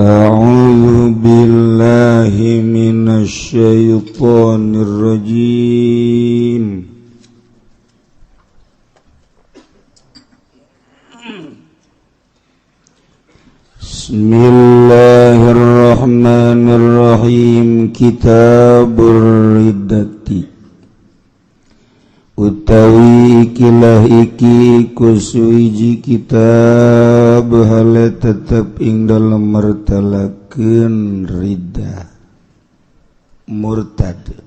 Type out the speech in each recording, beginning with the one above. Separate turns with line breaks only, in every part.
A'udzu billahi minasy syaithanir rajim. Bismillahirrahmanirrahim. Kitabur riddati utawi ikilah iki kusuiji kitab hale tetep ing dalam mertalakeun riddah murtad.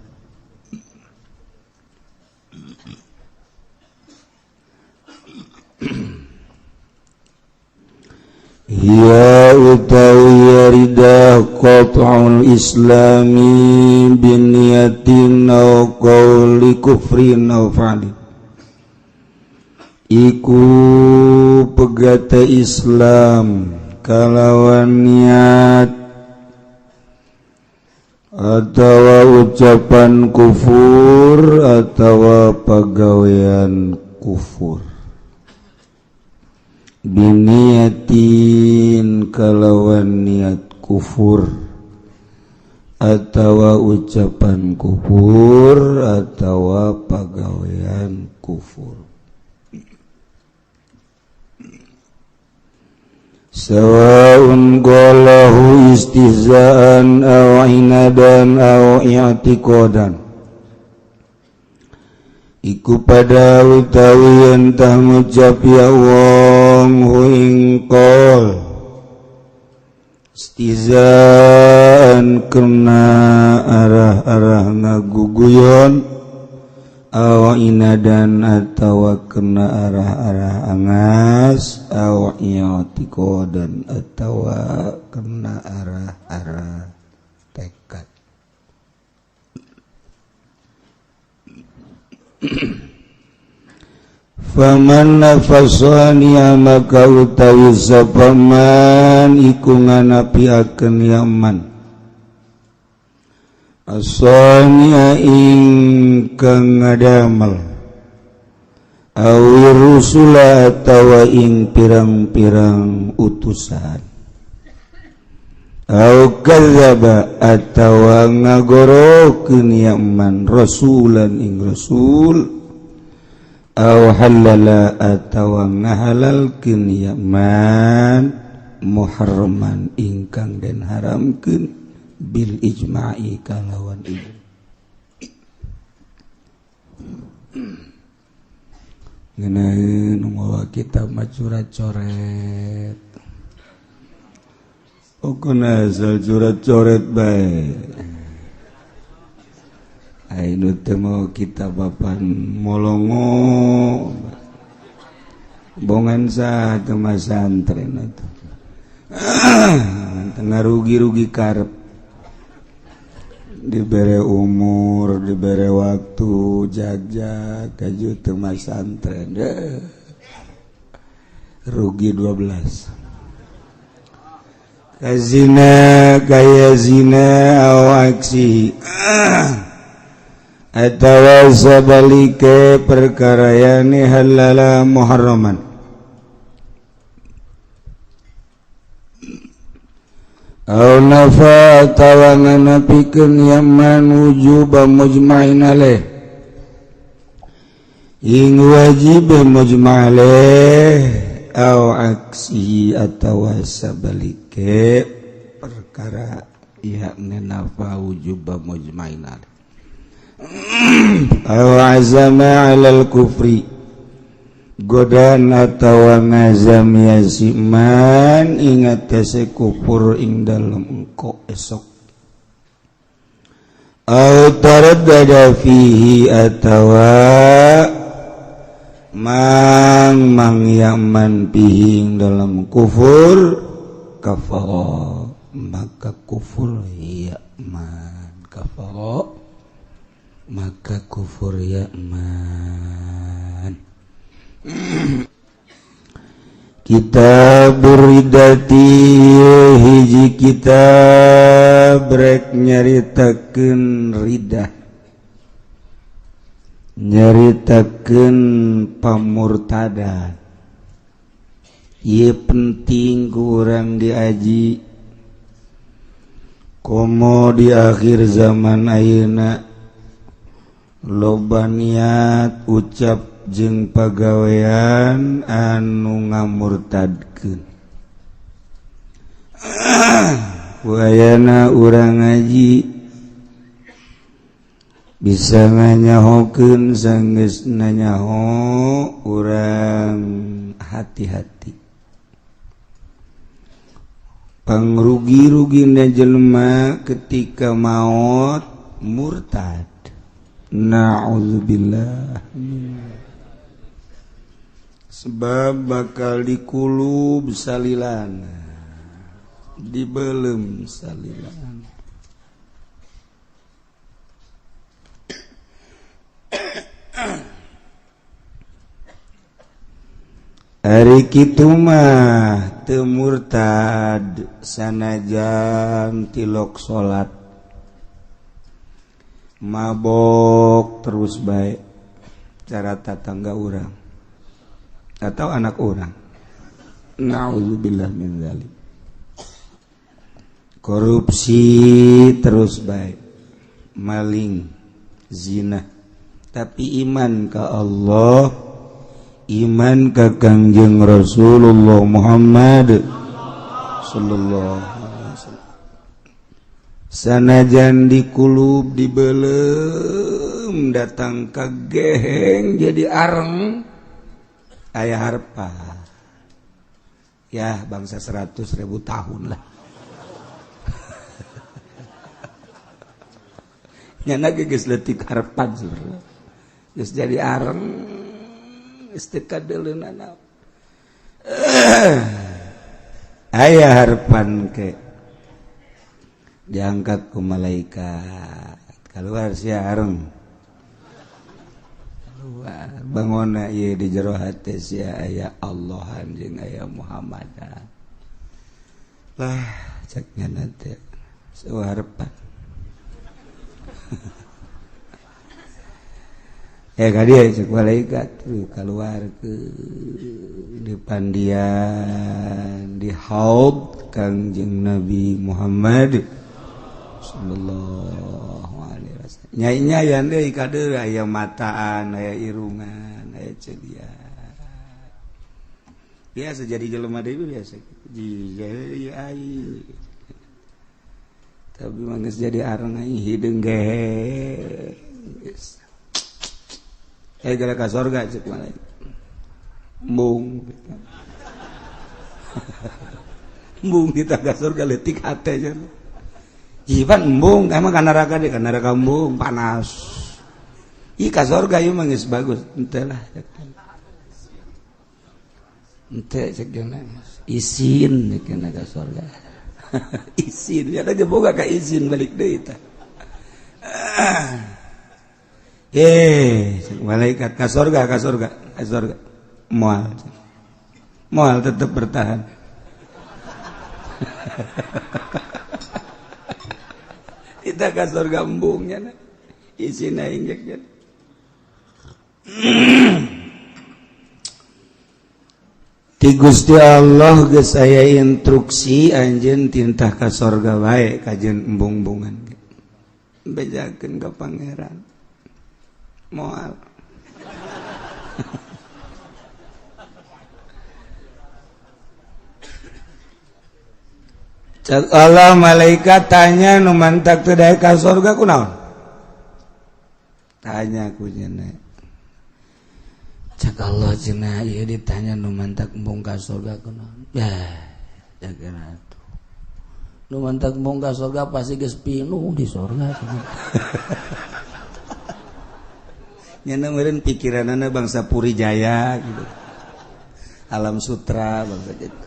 Ya utawi riddah qat'ul islami biniyatin aw qawli kufrin aw fa'li, iku pegata Islam kalawan niat atawa ucapan kufur atawa pagawean kufur. Biniyatin kalawan niat kufur atawa ucapan kufur atawa pagawean kufur. Sawaun qalahu istihzaan aw inadan aw i'tiqadan, iku pada utawi entah ngucap ya wong huing qol istihzaan kena arah-arah ngaguguyon, aw inadan atawa kena arah-arah angas, aw i'tiqadan atawa kena arah-arah tekad. Faman nafasani maka utawi sapaman iku nganapiakeun yaman asania ing kang ngadamel awi rusula atawa ing pirang-pirang utusan, au kadzaba atawa ngagorokeun yaman rasulan ing rasul, au halala atawa ngahalalkeun yaman muharraman ingkang den haramkeun bil ijma'i kalawan ijma'. Ngeunaan mawa kitab macurat-coret. Pokona asal curat-coret bae. Ainu teh mau kitab papan molongo. Bongan sah teu masantren atuh. Tengah rugi-rugi karep. Dibere umur, dibere waktu, jag-jag kaju teu masantren. Rugi 12. Kazina kaya zina aw aksi atawa sabalike perkara yani halala muharraman, aw nafa atawa nganapikeun yaman wujuba mujma'in alaih ing wajib mujma'alaih, aw aksi atawa sabalike perkara yakni nafa wujuba mujma'in alaih, aw azama 'alal kufri godan atawa ngazam yasiman ing atase kufur ing dalem engko esok, aw taraddada fihi atawa mang yaman pihing dalam kufur, kafara maka kufur yaman, kafara maka kufur yaman. Kitabur riddati hiji kitab rek nyaritakeun riddah, nyaritakeun pamurtadan. Ieu penting ku urang diaji komo di akhir zaman ayeuna loba niat ucap jeung pagawean anu ngamurtadkeun. Wayana urang ngaji bisa nganyahokeun sanggeus nanyaho urang hati-hati. Pangrugi-rugina jelema ketika maut murtad. Na'udzubillah. Sebab bakal dikulub salilana, dibelem salilana. Ari kitu mah teu murtad sanajan tilok salat, mabok terus baik cara tatangga urang atau anak orang. Na'udzubillah min dzalik. Korupsi terus baik, maling, zina, tapi iman ka Allah, iman ka Kangjeng Rasulullah Muhammad sallallahu alaihi wasallam. Sanajan dikulub dibelem datang ka geheng jadi areng aya harpa. Ya bangsa 100.000 tahun lah. Nyana geus leutik harpan sebenarnya. Geus jadi areng istikadeulana. Aya harpan ke diangkat ku malaikat keluar sia areng. Bangona ieu di jero hate sia aya Allahan jeung aya Muhammadan. Lah cek nyana teh sawarpan. Kadia cek malaikat keluar ke di pandian di haud Kangjeng Nabi Muhammad sallallahu alaihi wasallam. Nyai-nyayan deui kadeu aya mataan, aya irungan, aya cedian. Biasa jadi jelema deui biasa. Jadi ai. Tapi manggeus jadi areng ai hideung geus. Gara ka sorga cek malaikat. Embung. Embung di tangga surga leutik hate nya. Jiban embung, emang ka neraka deui, ka neraka embung panas. Ih ka surga ieu mah geus bagus, henteu lah. Henteu cek jeung izin cek ka surga. Izin, ya da boga ka izin balik deui tah. Malaikat ka surga, ka surga, ka surga. Moal tetap bertahan. Kita ka surga embungnya na. Isina injek. Ti Gusti Allah geus aya instruksi anjeun tintah ka surga bae kajeun embung-embungan. Bejakeun ka pangeran. Moal. Cak Allah malaikat tanya nu mantak teu daek ka surga kunaon? Tanya ku cenah. Cak Allah cenah ieu ditanya nu mantak embung ka surga kunaon? Ya, jakeun atuh. Nu mantak embung ka surga pasti geus pinuh di surga. Nyana meureun pikiranana bangsa Puri Jaya gitu. Alam Sutra bangsa gitu.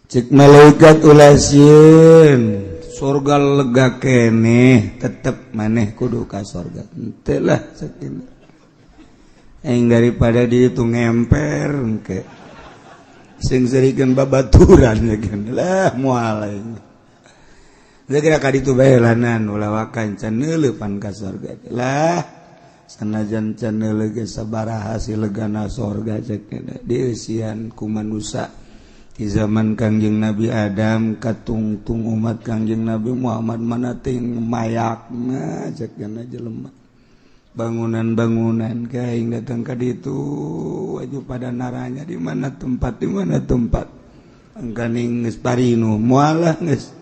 Cek malaikat ulah sieun surga lega keneh tetep maneh kudu ka surga. Henteu lah sakitu. Aing daripada di itu ngemper engke. Sing serikeun babaturan yakin lah moal aing. Zakira ka ditu bae lanan ulah wakan can neuleupan ka surga. Lah sanajan can neuleuh ge sabaraha silegana surga cek dieusian ku manusia di zaman Kangjeng Nabi Adam katungtung umat Kangjeng Nabi Muhammad mana ting mayakna cekna jelema bangunan-bangunan kaing datang ka ditu waju pada naranya di mana tempat angkaning geus parinu moal geus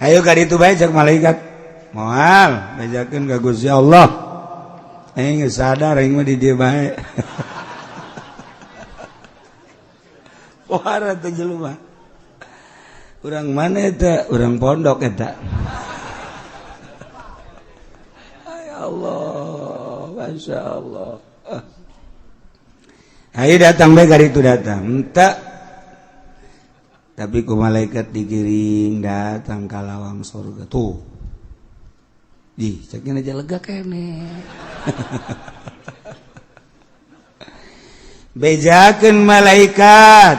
ayo ka ditu bae cek malaikat moal bejakeun ka Gusti Allah aing geus sadar aing mah di dieu bae pohara teh jelema urang mana eta urang pondok eta ya Allah masya Allah ayo datang bae ka ditu datang enta tapi ku malaikat digiring datang ka lawang surga tuh di cekin aja lega kene bejakeun malaikat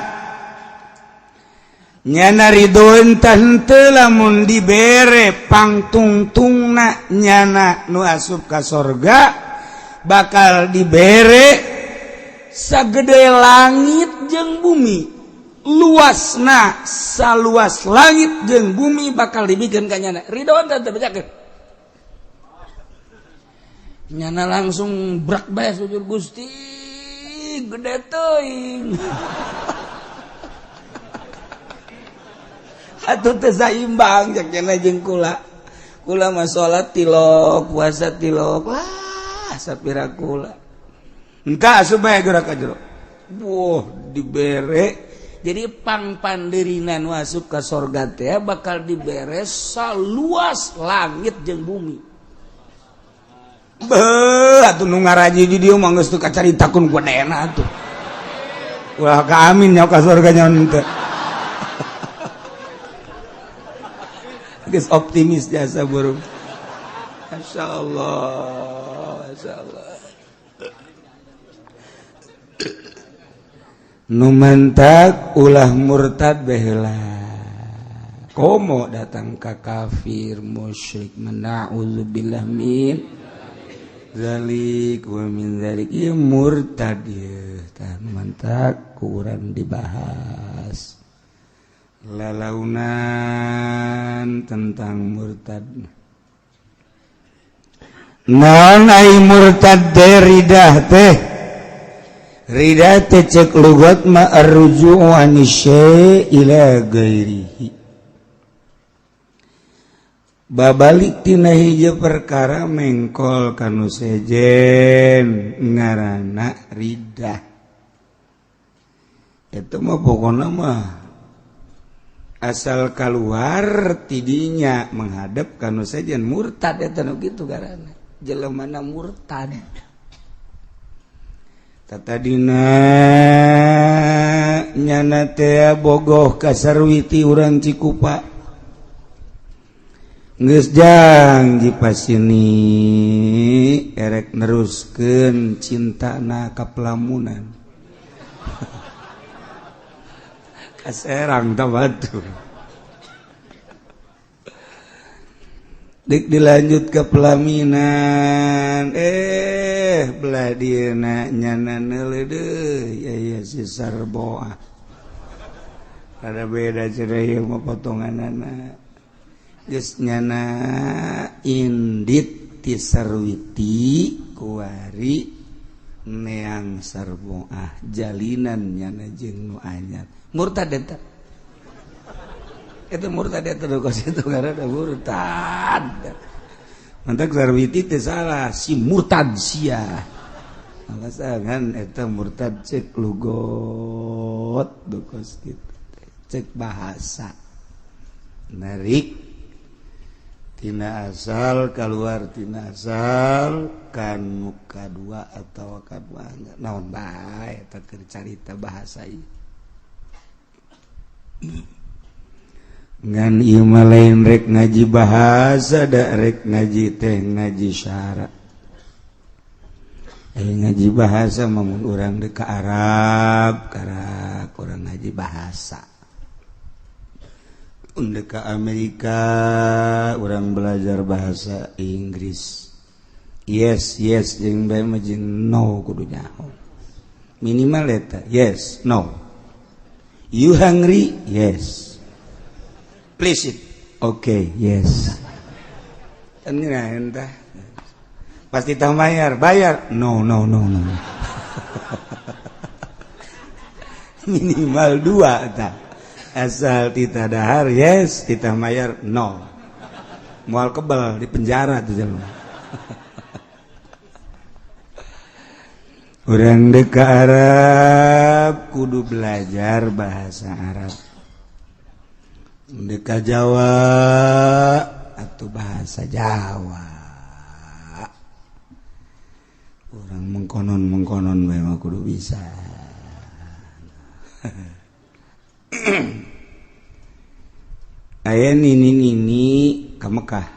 nyana ridhoen tante lamun dibere pangtungtungna nyana nu asup ka sorga bakal dibere sagede langit jeung bumi luasna saluas langit jeung bumi bakal dibikeun ka nyana ridhoen tante bejakeun nyana langsung brak bae sujud Gusti gede teuing atuh teu saimbang jakna jeung kula mah salat tilok puasa tilok lah sapira kula engka asup bae geura ka jero wah dibere jadi pangpandeurina nu asup ka sorga teh bakal dibere saluas langit jeung bumi beuh atuh nu ngaraji di dieu mah geus teu kacaritakeun ku daena atuh ulah ka amin nya ka sorga nyaon teh geus optimis jasa burung masyaallah nu mantak ulah murtad baheula komo datang ka kafir musyrik na'udzubillah min zalik wa min zalik ieu murtad ieu tah mantak kurang dibahas lalaunan tentang murtad naon ai murtad teh ridah teh cek lugat ma arruju'u anisy ila ghairihi babalik tina hiji perkara mengkol kanu sejen ngaranna ridah eta mah pokona mah asal keluar tidinya menghadap kanu sejen murtad eta nu kitu garana jelemana murtad tatadina nyana teh bogoh ka sarwiti urang Cikupa geus jang dipasini erek neruskeun cintana ka pelamunan kaserang tabatu dik dilanjut ke pelaminan belah dieuna nyana neuleuh deui aya si sarboa ada beda cenah ieu mah potonganana geus nyana indit ti sarwiti kuari neang sarboah jalinan nyana jeung nu anyar murtad eta itu murtad eta do kos itu karena murtad mantak sarwiti teh salah si murtad sia alasan eta murtad cek lugot do kos kitu cek bahasa narik tina asal keluar tina asal kanu kadua atau kadua naon bae eta keur carita bahasa ieu ngan ieu mah lain rek ngaji bahasa da rek ngaji teh ngaji syara ngaji bahasa mah mun urang deuk ka Arab karak urang ngaji bahasa mun deuk ka Amerika urang belajar bahasa Inggris yes jeung bae mah jeung no kudu nyaho minimal eta yes no You hungry? Yes. Please eat. Okay, yes. Entah. Pasti tak bayar. No. Minimal 2 tak. Asal tidak dahar, yes. Tidak bayar, no. Mual kebal di penjara tuh jelema. Urang dek ka Arab kudu belajar bahasa Arab. Dek ka Jawa atau bahasa Jawa. Urang mengkonon bae mah kudu bisa. Aya nini ka Mekah.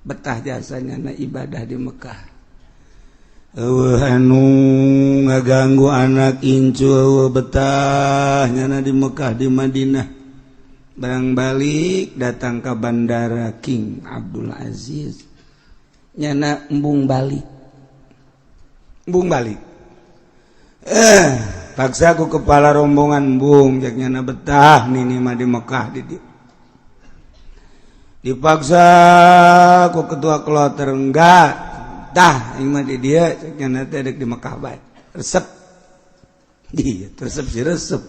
Betah jasanya na ibadah di Mekah. Anu ngaganggu anak incu betah nyana di Mekah di Madinah. Barang balik datang ke bandara King Abdul Aziz. Nyana embung balik. Paksa ku kepala rombongan embung jak nyana betah nini mah di Mekah di dia. Dipaksa ku ketua kloter enggak tah ieu mah di dia cenah teh deuk di Mekah bae resep dia resep si resep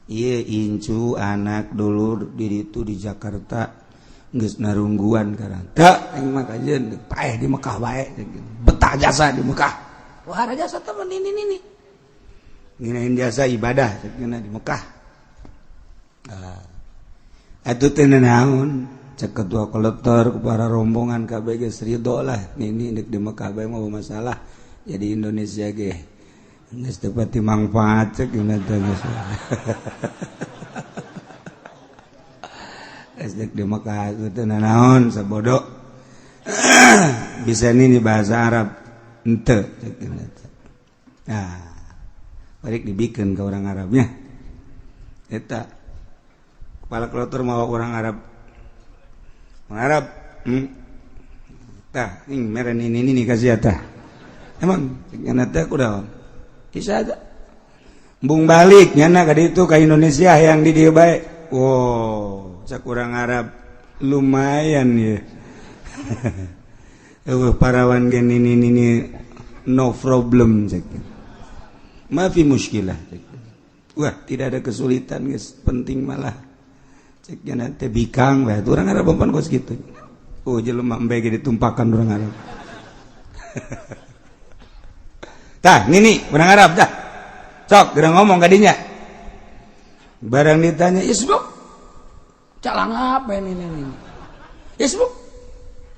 ieu incu anak dulu di ditu di Jakarta geus narungguan karang tah aing mah kajeun paeh di Mekah bae betah jasa di Mekah wah jasa temen ini nginain jasa ibadah cenah di Mekah. Atuh teh naon cek ketua kolektor para rombongan kabeh geus ridho lah nini deuk di Mekah bae mah masalah jadi Indonesia ge geus teu pati mangfaat cek gimana teh geus deuk di Mekah teh naon sabodo bisa nini bahasa Arab henteu cek gimana teh nah balik dibikeun ke orang Arabnya eta kepala kloter mau orang Arab. Tah, ini meren ini kasih tah. Emang nyana teh kudaon? Bisa aja. Bung balik nyana ka ditu ka Indonesia yang di dieu bae. Wow, cak urang Arab lumayan ya. Parawan gen ini no problem cek. Maafi muskilah cek. Wah, tidak ada kesulitan guys, penting malah ceknya nanti bikang bae urang Arab pun kos kitu. Oh jelema embe ge ditumpakan urang Arab. Tah, nini urang Arab tah. Sok geura ngomong ka dinya. Barang ditanya, "Isbu, calang apa ini?" "Isbu,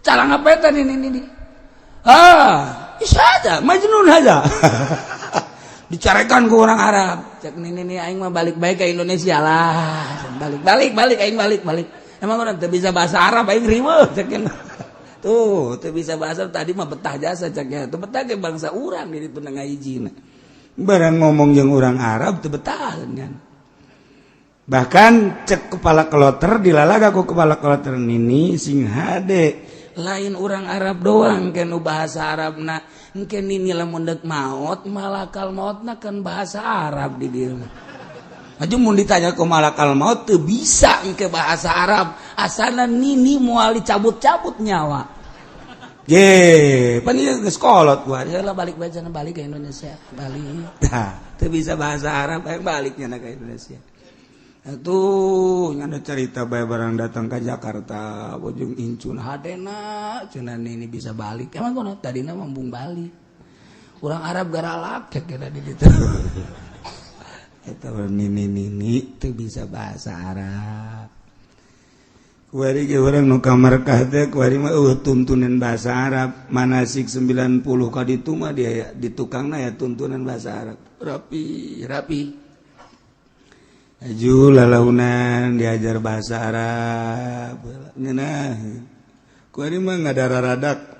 calang apa eta ini?" Isa aja, majnun aja. Dicarekan ke orang Arab cek ini aing mah balik ke Indonesia lah balik aing balik emang orang teu bisa bahasa Arab aing riweuh cek tuh teu bisa bahasa tadi mah betah jasa cek teu betah ke bangsa urang di ditu ngahijina barang ngomong jeung urang Arab teu betah kan bahkan cek kepala kloter dilalaga ku kepala kloter nini sing hade lain orang Arab doang kan bahasa Arabna engke nini lamun deuk maot malakal mautna kan bahasa Arab di dieu aju mun ditanya ku malakal maut teu bisa engke bahasa Arab asalna nini moal dicabut-cabut nyawa pan ieu geus kolot gua heula balik ke Indonesia balik tah teu bisa bahasa Arab aing balik nya ka Indonesia. Atuh nyana cerita bae barang datang ke Jakarta bojong incun hadena cenah ini bisa balik emang kono tadina mambung balik urang Arab garalak kira di ditu eta nini teu bisa bahasa Arab kuari ge urang nu ka markah teh kuari mah tuntunan bahasa Arab manasik 90 ka ditu mah dia di tukangna ya tuntunan bahasa Arab rapi aju lalaunan diajar bahasa Arab ngeunah kuari mah ngadaradak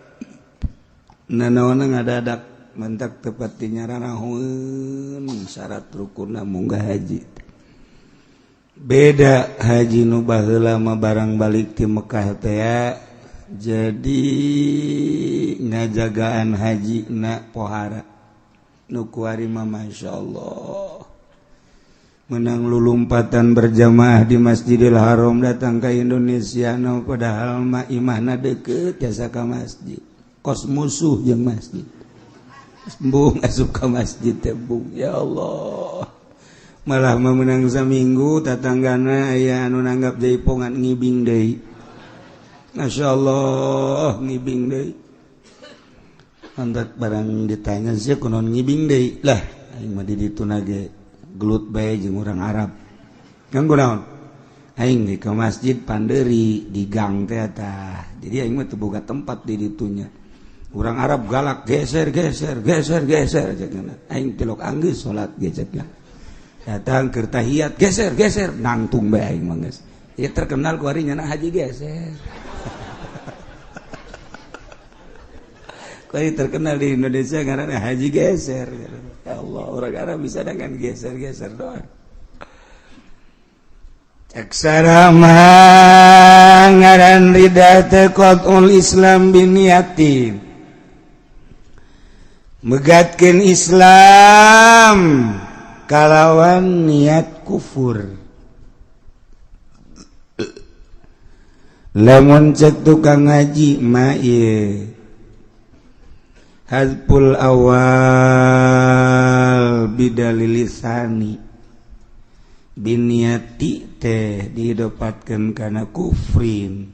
nanaonna ngadadak mentak tepat dinyaranaheun syarat rukunna munggah haji beda haji nu baheula mah barang balik ti Mekah teh ya jadi ngajagaan haji na pohara nukuarima Masya Allah menang lulumpatan berjamaah di Masjidil Haram datang ke Indonesia padahal mah imahna deket jasa ka masjid kos musuh jeung masjid bung asup ka masjid teh bung ya Allah malah memenang saminggu tatanggana aya anu nanggap jaipongan ngibing deui Masya Allah ngibing deui antak barang ditanya sia kunaon ngibing deui lah aing mah di ditu nage gelut bae jeung urang Arab nganggo naon aing di ke masjid panderi di gang teh tah jadi aing mah teu boga tempat di ditunya urang Arab galak geser cenah aing tilok anggeus salat ge cenah datang keur tahiyat geser nangtung bae aing mah geus ieu terkenal ku ari nyana haji geser Kali terkenal di Indonesia karena haji geser. Ya Allah, orang Arab bisa dengan geser-geser doang. Aksarama ngaran rida taqatul Islam biniyatin. Megatkeun Islam kalawan niat kufur. Lamun cek tukang ngaji mah ieu Hazpul awal bidalilisani biniati teh didapatkeun kana kufrin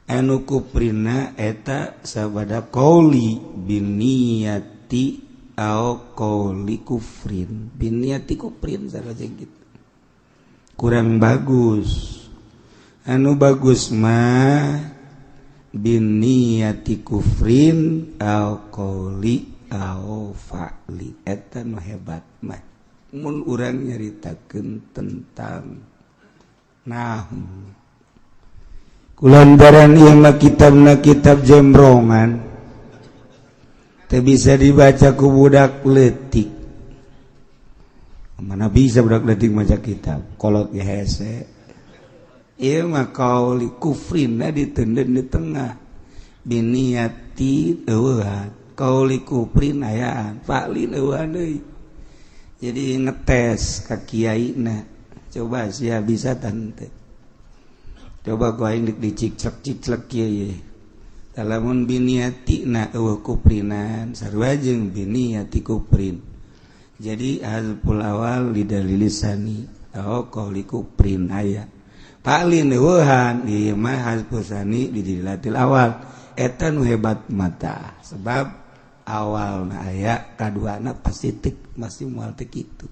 anu kufrina eta sabada qauli biniati au qauli kufrin biniati kufrin saraja gitu kurang bagus anu bagus mah biniyati kufrin au qauli au fa'li eta nu hebat mah mun urang nyaritakeun tentang nahu kulantaran ieu mah kitabna kitab jembrongan teu bisa dibaca ku budak leutik mana bisa budak leutik maca kitab kolot ge hese ieu mah qauli kufrinna diteuneun di tengah biniyati eueuhan qauli kufrin ayaan fa'lin eueuhan deui jadi ngetes ka kiaina coba sia bisa tante coba ku aing dik diciclek kieu lamun biniyatina eueuh kufrinan sarua jeung biniyati kufrin jadi hazful awal lidalilisani au qauli kufrin aya Paling neueuhan ieu mah hazfusani di dilatil awal eta nu hebat mata sebab awalna aya kaduana pasti tek masih moal teh kitu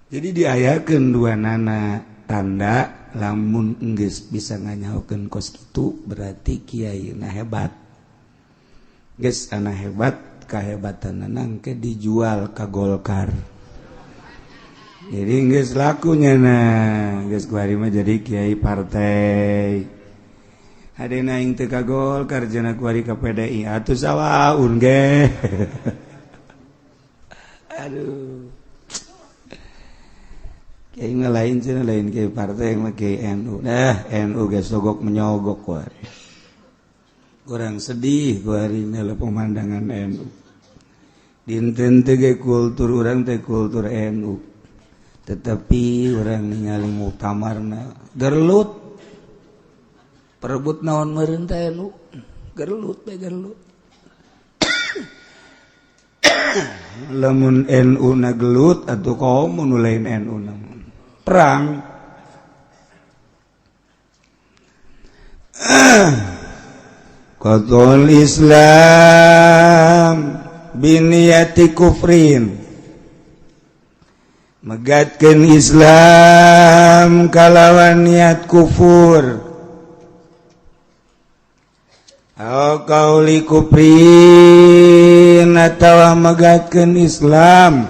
jadi diayakeun duanana tanda lamun geus bisa nganyahokeun kos kitu berarti kiayeuna hebat geus ana hebat kahebatanna nangke dijual ka Golkar jadi geus lakunya nah geus kuari mah jadi kiai partai hadena aing teu ka Golkar cenah kuari ka PDI atuh sawaun ge aduh kiai mah lain cenah lain kiai partai mah kiai NU NU geus sogok menyogok kuari kurang sedih kuari mah pemandangan NU dinten teh ge kultur urang teh kultur NU tetapi orang ningali muktamarna gerlut perebut naon meureun teh nu gerlut teh gerlut lamun NU na gelut atuh komo nu lain NU na perang qatul Islam biniyati kufrin megatkeun Islam kalawan niat kufur au qauli kufrin atawa megatkeun Islam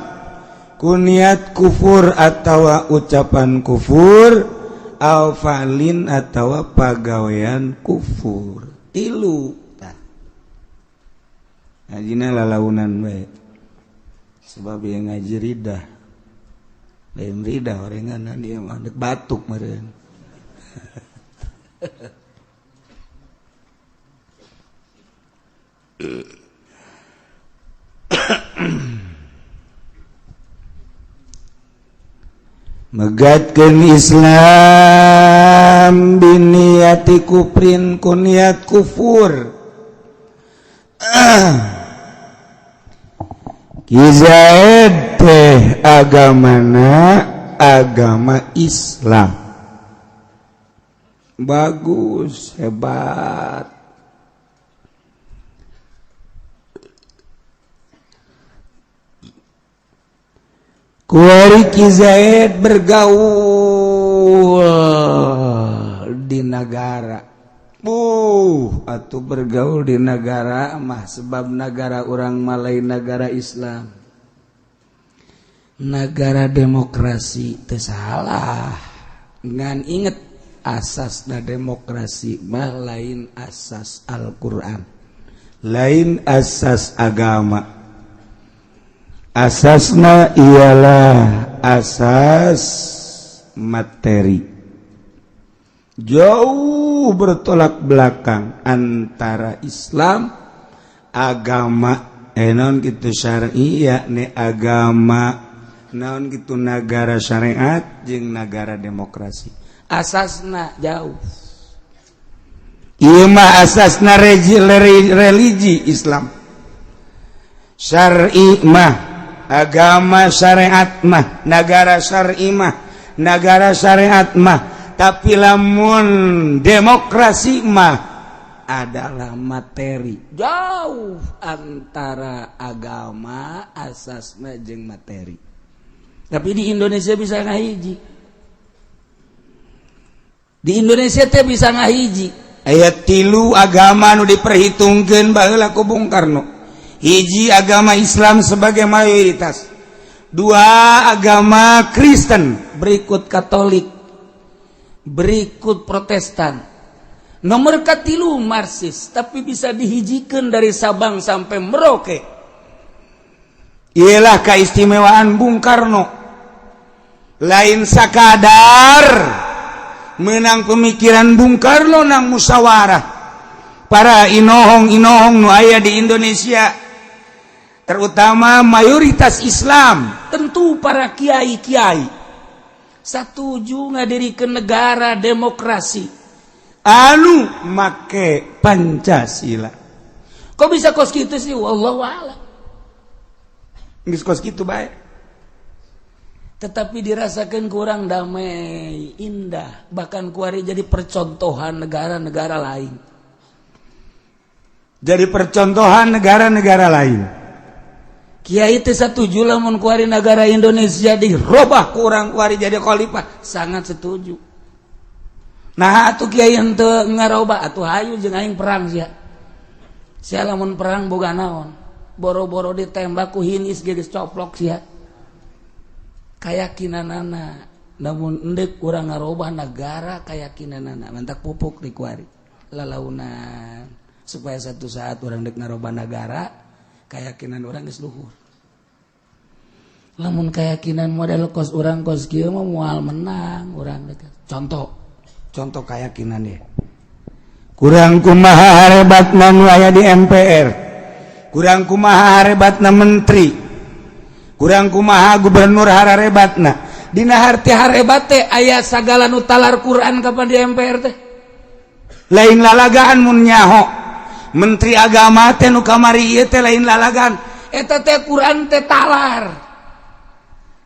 ku niat kufur atawa ucapan kufur au fa'lin atawa pagawean kufur tilu tah ngajina lalaunan bae sebab yang ngaji ridah lain rida orengan dia mah dek batuk meureun megatkeun Islam biniati kufrin ku niat kufur. Ki Zaid teh agamana agama Islam. Bagus, hebat. Kuari Ki Zaid bergaul di negara. Atuh bergaul di negara mah sebab negara orang Malay negara Islam. Negara demokrasi teu salah. Ngan inget asasna demokrasi mah lain asas Al-Qur'an. Lain asas agama. Asasna ialah asas materi. Jauh bertolak belakang antara Islam agama naon kitu syar'i yakni agama naon kitu negara syariat jeung negara demokrasi. Asasna jauh. Ieu mah asasna religi Islam. Syar'i mah agama syariat mah negara syar'i mah negara syariat mah. Tapi lamun demokrasi mah adalah materi. Jauh antara agama asasna jeung materi. Tapi di Indonesia bisa ngahiji. Di Indonesia teh bisa ngahiji. Aya 3 agama nu diperhitungkeun baheula ku Bung Karno. Hiji agama Islam sebagai mayoritas. 2 agama Kristen, berikut Katolik, berikut Protestan. Nomor katilu Marxis, tapi bisa dihijikeun dari Sabang sampai Merauke. Ialah keistimewaan Bung Karno. Lain sakadar menang pemikiran Bung Karno nang musyawarah. Para inohong-inohong nu aya di Indonesia, terutama mayoritas Islam, tentu para kiai-kiai setuju ngadirikeun negara demokrasi anu make Pancasila. Kok bisa kos kitu sih? Wallahu a'lam. Geus kos kitu bae. Tetapi dirasakeun kurang damai, indah, bahkan kuari jadi percontohan negara-negara lain. Jadi percontohan negara-negara lain. Kiai teh setuju lamun kuari negara Indonesia dirobah kurang kuari jadi khalifah, sangat setuju. Nah atuh kiai henteu ngarobah atuh hayu jeung aing perang sia. Sia lamun perang boga naon? Boro-boro ditembak ku hinis geus coplok sia. Kayakinanana namun endek urang ngarobah negara kayakinanana mantak pupuk di kuari. Lalaunan supaya satu saat urang dek ngarobah negara keyakinan orang geus luhur. Lamun keyakinan model kos orang kos kieu mah moal menang urang dek. Contoh keyakinan dia. Kurang kumaha harebatna nu aya di MPR. Kurang kumaha harebatna menteri. Kurang kumaha gubernur harebatna. Dina harti harebat teh aya sagala nu talar Quran kapan di MPR teh. Lain lalagaan mun nyaho. Menteri agama teh nu kamari ieu teh lain lalagan eta teh Quran teh talar.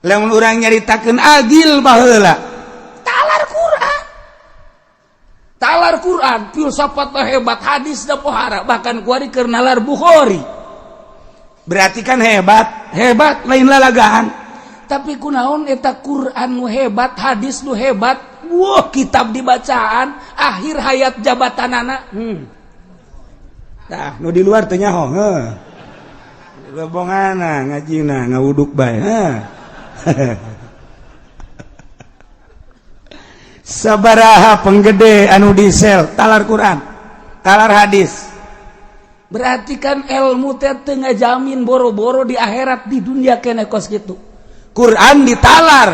Lamun urang nyaritakeun adil baheula talar Quran. Talar Quran filsafat hebat, hadis da pohara, bahkan kuari keur nalar Bukhari. Berarti kan hebat lain lalagan. Tapi kunaon eta Quran nu hebat, hadis nu hebat, wah kitab dibacaan akhir hayat jabatanana. Nah, nu di luar teh nyaho, heuh. Lobongana ngajina ngawuduk bae, heuh. Sabaraha penggede anu disel talar Quran, talar hadis. Berarti kan ilmu teh teu ngajamin boro-boro di akhirat, di dunia kene kos kitu. Quran ditalar,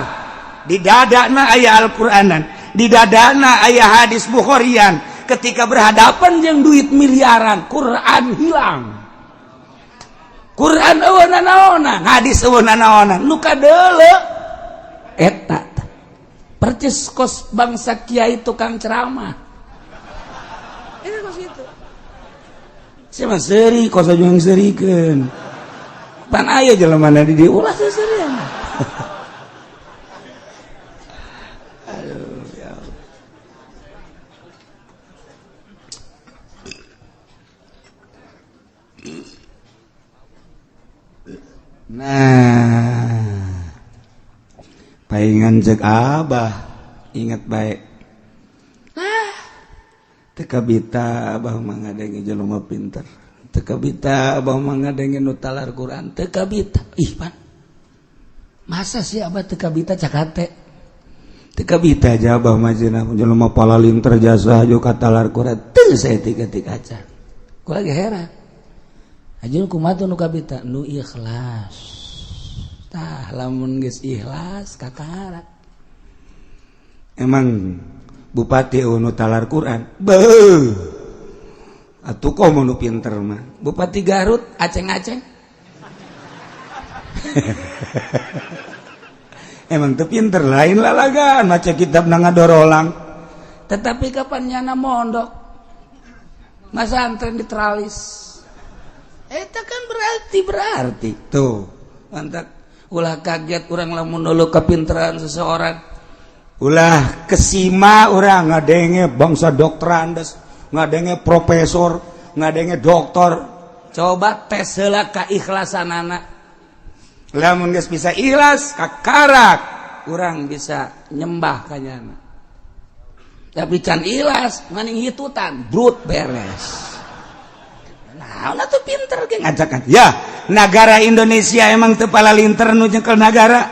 di dadana aya Al-Qur'anan, di dadana aya hadis Bukharian. Ketika berhadapan jeung duit miliaran, Quran hilang. Quran eueuh nanaonan, hadis eueuh nanaonan. Nu kadeuleu eta percis kos bangsa kiai tukang ceramah. Ini kos itu. Saya seri kos aja yang serikeun. Pan aya jelema na di diulah seserian. Aduh ya Allah. Nah, paingan cek abah ingat baik. Teka bita abah mangadengi jelema pinter. Teka bita abah mangadengi nu talar Quran. Teka bita. Ih pan. Masa sih abah teka bita cakate. Teka bita aja abah majina jelema palaling terjasa jo katalar Quran. Teu saya tiga-tiga aja. Ku lagi heran. Ajun kumaha tuh nu kabita nu ikhlas. Tah lamun geus ikhlas kakara. Emang bupati nu talar Quran. Beuh. Atuh komo nu pinter mah. Bupati Garut aceng-aceng. Emang teu pinter lain lalagan maca kitab na ngadorolang. Tetapi kapan nyana mondok. Masa antren di teralis. Eta kan berarti tuh mantap ulah kaget orang lamun nulu kepinteran seseorang ulah kesima orang ngadenge bangsa dokterandes ngadenge profesor ngadenge doktor coba tes heula keikhlasanana lamun geus bisa ikhlas kakarak orang bisa nyembah ka nyana tapi can ikhlas maning hitutan brut beres. Nah, tuh pinter ge ngajakan. Ya, negara Indonesia emang teu palalinter nu nyekel negara.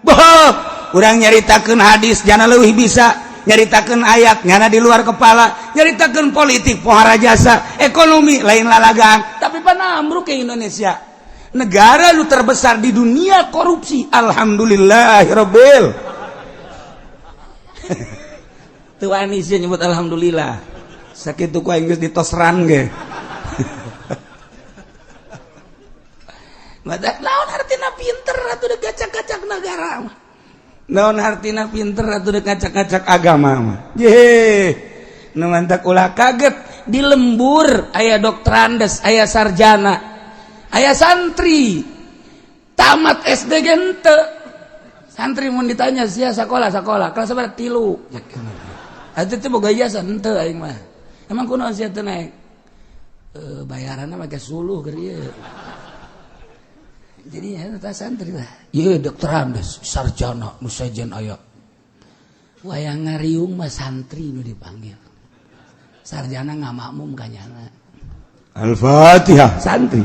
Boh, urang nyaritakeun hadis jana leuwih bisa, nyaritakeun ayat nyana di luar kepala, nyaritakeun politik pohara jasa, ekonomi lain lalagang, tapi panambruk ke Indonesia. Negara nu terbesar di dunia korupsi. Alhamdulillahirabbil. Teu wani sih nyebut alhamdulillah. Sakitu ku aing geus ditosran ge. Naon artina pinter atuh dek gacak-gacak negara mah. Naon artina pinter atuh dek gacak-gacak agama mah. Ye. Nu mantak ulah kaget di lembur aya dokterandes, aya sarjana, aya santri. Tamat SD gen teu. Santri mun ditanya sia sakola kelas sabaraha 3. Atuh teh boga ijazah henteu aing mah. Emang kunaon sia teu naik? Bayaranna make suluh keur ieu. Jadi ya eta santri lah. Ieu dokterandes, sarjana, nu sajen aya. Wayang ngariung mah santri nu dipanggil. Sarjana ngamakmum ka nyana. Al-Fatihah santri.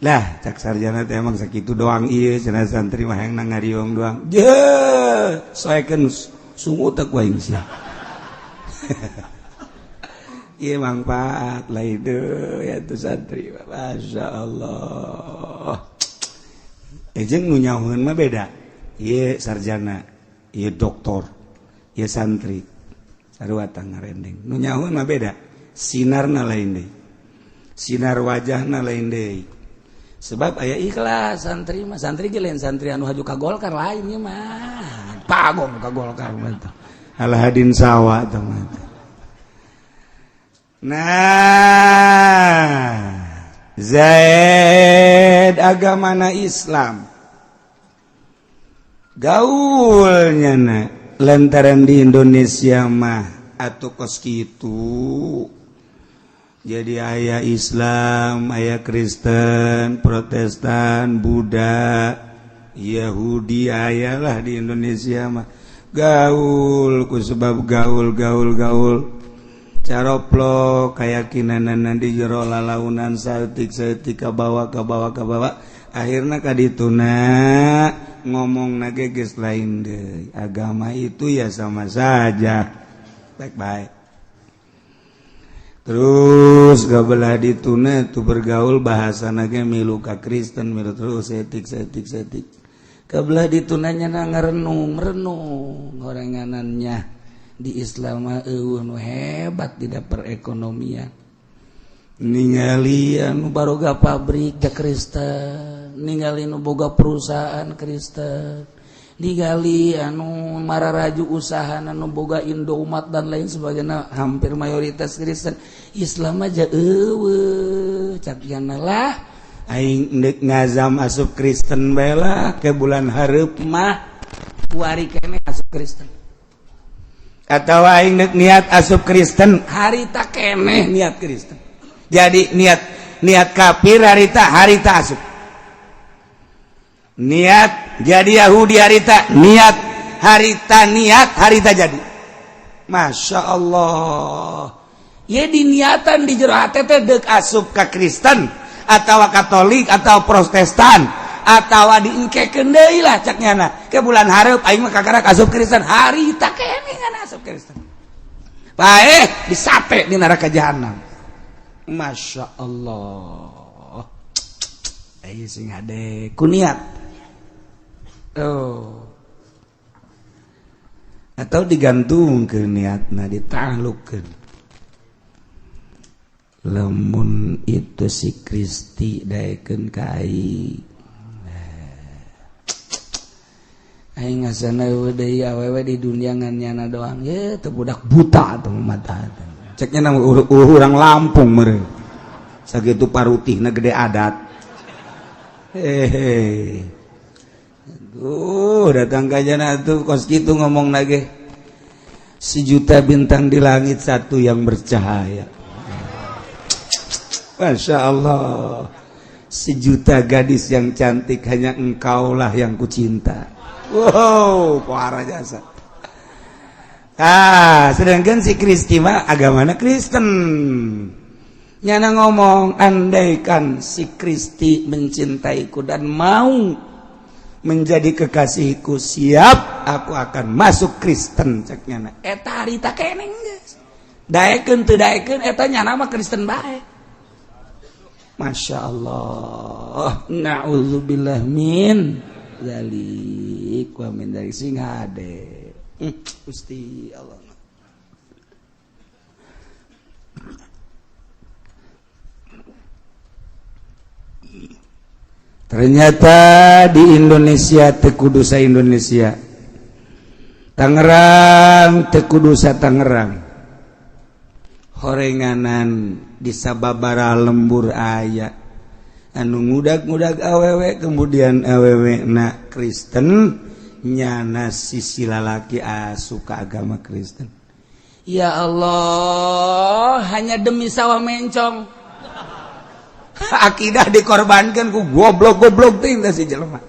Lah, cak sarjana teh emang sakitu doang ieu cenah santri mah hayang ngariung doang. Je, soekeun sungu teh ku aing sia. Iya manfaat lah itu ya tuh santri, masya Allah. Ejeng nu nyahoeun mah beda. Iya sarjana, iya doktor, iya santri, sarua ngarendeng. Nu nyahoeun mah beda. Sinarna lain deui, sinar wajahna lain deui. Sebab aya ikhlas santri mah, santri ge lain santri anu haju ka Golkar lain ieu mah. Pagong ka Golkar mah teh. Alhadin sawa teh mah. Nah, Zaid agamana Islam. Gaulnya na lantaran di Indonesia mah atuh kos kitu. Jadi aya Islam, aya Kristen, Protestan, Buddha, Yahudi aya lah di Indonesia mah. Gaul ku sebab gaul. Caroplo keyakinan di jero lalaunan saeutik ka bawa akhirna kadituna ngomong nage geus lain deui agama itu ya sama saja baik-baik terus gabelah dituna tu bergaul bahasa nage milu ka Kristen milu terus etik kabelah ditunanya na ngarenung ngorenganannya di Islam nu hebat tidak perekonomian ningali anu baroga pabrik ke Kristen
ningali nu boga perusahaan Kristen, ningali anu mararaju usaha anu boga Indomaret dan lain sebagainya, hampir mayoritas Kristen. Islam aja eueuh cakiana lah
aing neuk ngazam asup Kristen bae lah ke bulan hareup
mah kuari keneh asup Kristen.
Atau aing neuk niat asup Kristen
Harita keneh niat Kristen.
Jadi niat kafir harita asup. Niat jadi Yahudi harita harita jadi. Masya Allah.
Ya diniatan di jero hate teh deuk
Asup ka Kristen atau Katolik atau Protestan atau diengkekeun deui lah caknyana. Ke bulan hareup aing mah kakarak asup Kristen, harita keneh ngan asup Kristen. Bae disate di neraka jahanam. Masya Allah. Ayo sing hade kuniat. Oh. Atau digantungkeun niatna ditahlukkeun. Lamun itu si Kristi daekeun ka aing. Aing ngasana deui awewe di dunia ngannyana doang. Ye teu budak buta atuh mata. Ceknya nama urang Lampung meureun. Sakitu parutihna gede adat. Datang ka jana tuh kos kitu ngomong nage. 1 juta bintang di langit, satu yang bercahaya. Masya Allah. 1 juta gadis yang cantik, hanya engkaulah yang kucinta. Wow, parah jasa. Sedangkan si Kristi mah agamana Kristen. Nyana ngomong, andaikan si Kristi mencintaiku dan mau menjadi kekasihku, siap aku akan masuk Kristen. Cek nyana eta harita keneh geus. Daekeun teu daekeun eta nyana mah Kristen bae. Masya Allah. Na'udzubillah min dzalik wa min dzalik sing hade. Gusti Allah. Ternyata di Indonesia teu kudu sa Indonesia. Tangerang teu kudu sa Tangerang. Horenganan di sababara lembur aya anu ngudag-ngudag awewe, kemudian awewe na Kristen nyana sisi lalaki asuka agama Kristen.
Ya Allah, hanya demi sawah mencong.
Akidah dikorbankan ku goblok-goblok teh si jelema.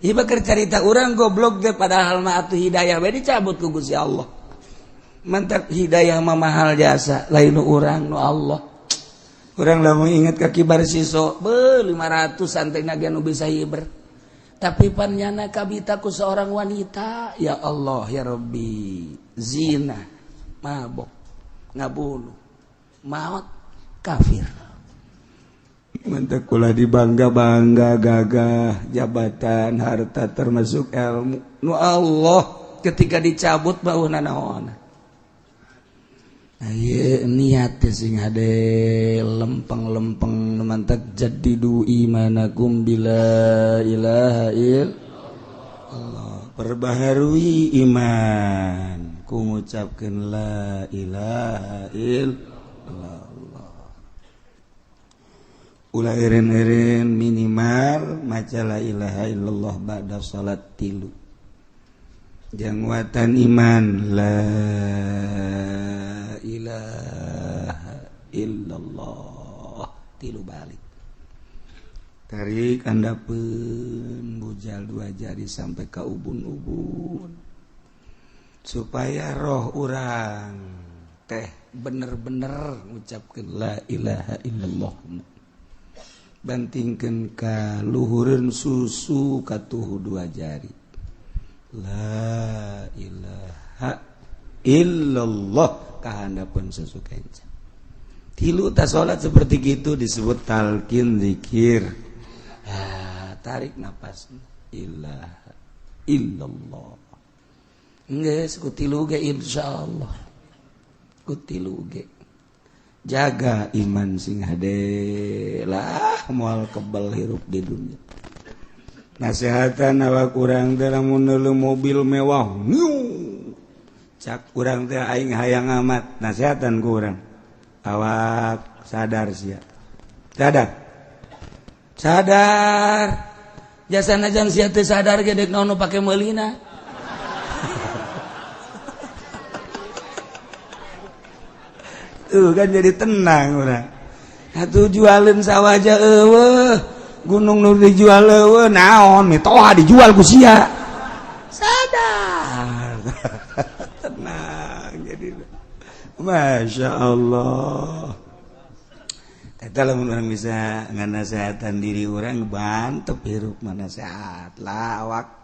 Ieu keur carita urang goblok teh padahal mah atuh hidayah we dicabut ku Gusti Allah. Mantap hidayah mah mahal jasa, lain nu urang nu Allah. Urang lamun inget ka kibar siso, 500 santena ge nu bisa hiber. Tapi pannyana kabita ku seorang wanita, ya Allah ya Rabbi, zina, mabok, ngabunuh, maut, kafir. Mantap kula dibangga-bangga gagah jabatan harta termasuk ilmu nu Allah ketika dicabut bauna naon. Aye niat sing hade lempeng-lempeng mantap jadidu imanakum bila ilaha illallah. Perbaharui iman ku ngucapkeun la ilaha illallah. Ulah eren-eren minimal maca la ilaha illallah ba'da salat 3. Jangwatan iman la ilaha illallah 3 balik. Tarik andapeun bujal 2 jari sampai ka ubun-ubun. Supaya roh urang teh bener-bener ngucapkeun la ilaha illallah. Bantingkeun ka luhureun susu katuhu 2 jari. La ilaha illallah kahandapeun susu kencan. 3 ta salat seperti gitu disebut talqin zikir. Tarik napas. Ilaha illallah. Geus ku 3 ge insyaallah. Ku 3 ge. jaga iman sing hade lah moal kebal hirup di dunia. Nasihatan awak kurang dalam menulis mobil mewah cak kurang teh aing hayang amat nasihatan kurang awak sadar sia sadar jasa najan sia teh sadar ge dek naon pake meulina tuh kan jadi tenang urang atuh jualin sawaja eueuh gunung nur dijual eueuh naon mitoha dijual ku sia sadar tenang jadi Masya Allah eta lamun urang bisa nganasehatan diri urang bantep hirup mana sehat lah awak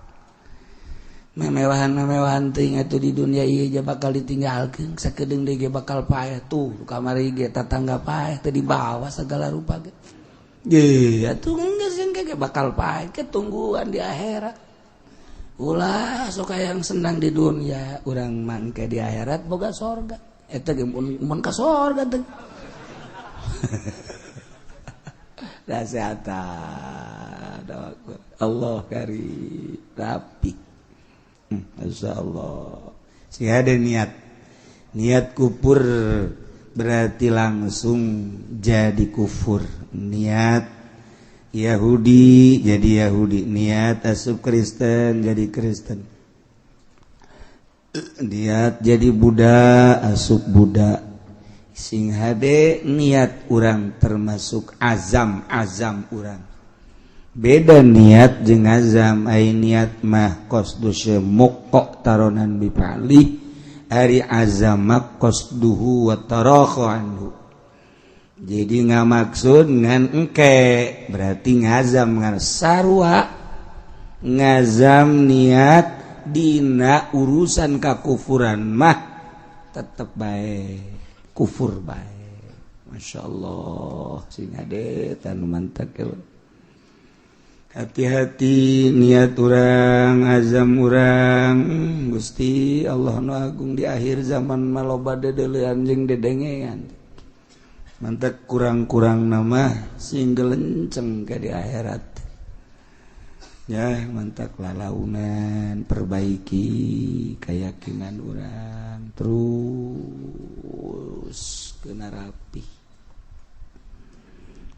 memewahan teuing atuh di dunia ieu ge bakal ditinggalkeun sakedeung deui ge bakal paeh tuh kamari ge tatangga paeh teu dibawa segala rupa ge ge atuh geus ge bakal paeh ketungguan di akhirat ulah sok hayang senang di dunia urang mangke di akhirat boga sorga eta ge mun ka sorga teh nasihatan Allah karim rapi Masya Allah sih ada niat kufur berarti langsung jadi kufur niat Yahudi jadi Yahudi niat asup Kristen jadi Kristen niat jadi Buddha asup Buddha sing hade niat urang termasuk azam urang beda niat jeung azam ai niat mah qasdu syemuk taronan bipali ari azam qasduhu wa tarakhu anhu jadi ngamaksud ngan engke berarti ngazam ngan sarua ngazam niat dina urusan kakufuran mah tetep bae kufur bae Masya Allah sing ade tanu mantak hati-hati niat urang azam urang Gusti Allah nu agung di akhir zaman maloba dedeulean jeung dedengean mantak kurang-kurang nama sing gelenceng ke di akhirat ya mantak lalaunan perbaiki keyakinan urang terus kena rapi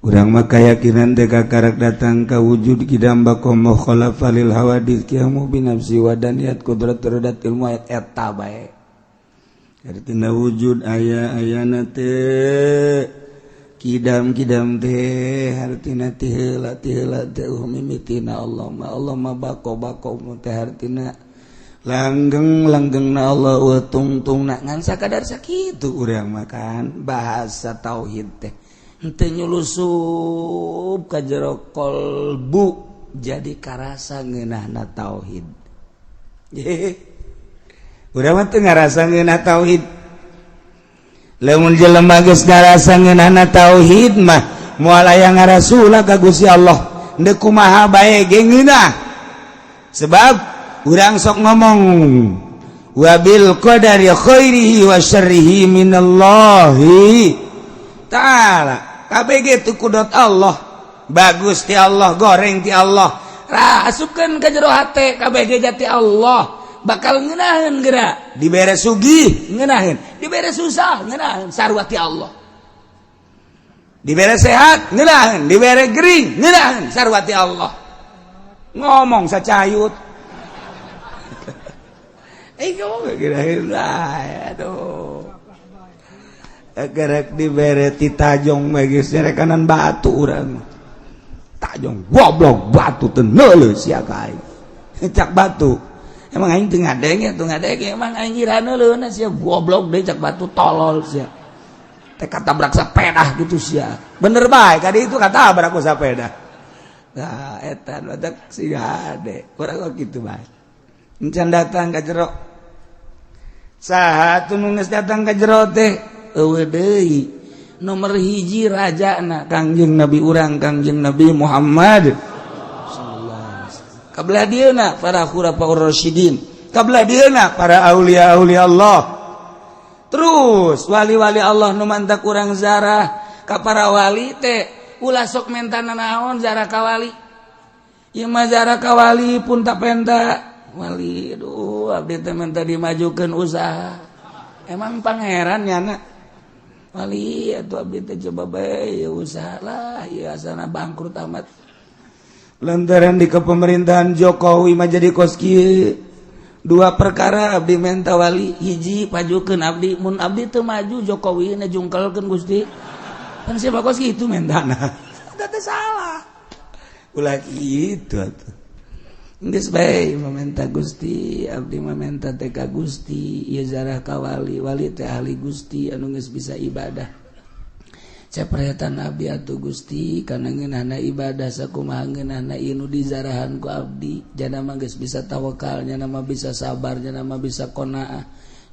urang mah keyakinan teh kakarak datang ka wujud kidam bakom khalafal lil hawadits qiyamu binafsi wa daniyat qudrat turadat ilmu ayat eta bae artina wujud aya-ayana teh kidam teh artina teh heula teh mimitina Allah mah bako teh artina langgengna Allah wa tungtungna ngan sakadar sakitu urang makan bahasa tauhid teh henteu nyulusup ka jero kolbu jadi karasa ngeunahna tauhid urang mah teu ngarasa ngeunah tauhid lamun jelema geus ngarasa ngeunahna tauhid mah moal aya ngarasula ka Gusti Allah henteu kumaha bae ge ngeunah sebab urang sok ngomong wa bil qadari khairihi wa syarrihi minallahi ta'ala kabeh ge tu kudrat Allah bagus ti Allah goreng ti Allah rasupkeun ka jero hate kabeh ge jati Allah bakal ngeunaheun geura dibere sugih ngeunaheun dibere susah ngeunaheun sarua ti Allah dibere sehat ngeunaheun dibere gering ngeunaheun sarua ti Allah ngomong sacayut ngomong ngeunaheun aduh gerek dibere ti tajong geus rekanan batu urang tajong goblok batu teu neuleuh sia ka aing cak batu emang aing teu ngadenge emang aing ngira neuleuhna sia goblok deui cak batu tolol sia teh katabrak sapeda gitu sia bener bae kadi itu katabrak ku sapeda nah eta badak sia ade urang kok kitu bae encan datang ka jero saha tunu geus datang ka jero teh eueuh deui nomor hiji rajana Kangjeng Nabi urang Kangjeng Nabi Muhammad sallallahu alaihi wasallam kabelah dieuna para khulafaur rasyidin kabelah dieuna para aulia Allah terus wali-wali Allah nu mantak urang zarah ka para wali teh ulah sok mentana naon zarah ka wali ieu mah zarah ka wali pun tak penta wali aduh abdi teh minta dimajukeun usaha emang pangeran nyana wali atuh abdi teh coba bae usaha lah ieu asana bangkrut amat lantaran di kepemerintahan Jokowi mah jadi kos kieu dua perkara abdi menta wali hiji pajukeun abdi mun abdi teu maju Jokowi na jungkelkeun Gusti kan siapa kos kitu mentana da teh salah ulah kitu atuh geus bae mamenta Gusti abdi mamenta teh ka Gusti ieu zarah ka wali wali teh ahli Gusti anu geus bisa ibadah capretan abdi atuh Gusti kana ngeunahna ibadah sakumaha ngeunahna inu dizarahan ku abdi jana mah geus bisa tawakal nya mah bisa sabar nya mah bisa qanaah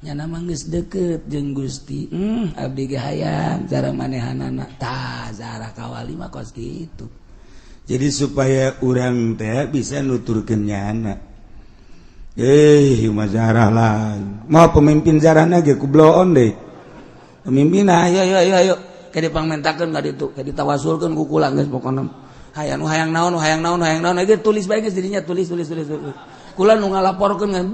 nya mah geus deukeut jeung Gusti abdi ge hayang cara manehanana tah zarah ka wali mah kos kitu
jadi supaya urang teh bisa nuturkeun nyana mazarah lah mau pemimpin zarahna ge kubloon deui pemimpin ayo kayak dipangmentakeun ka ditu kayak ditawasulkeun ku kula geus pokona hayang naon ge tulis bae geus dirinya tulis kula nu ngalaporkeun ngan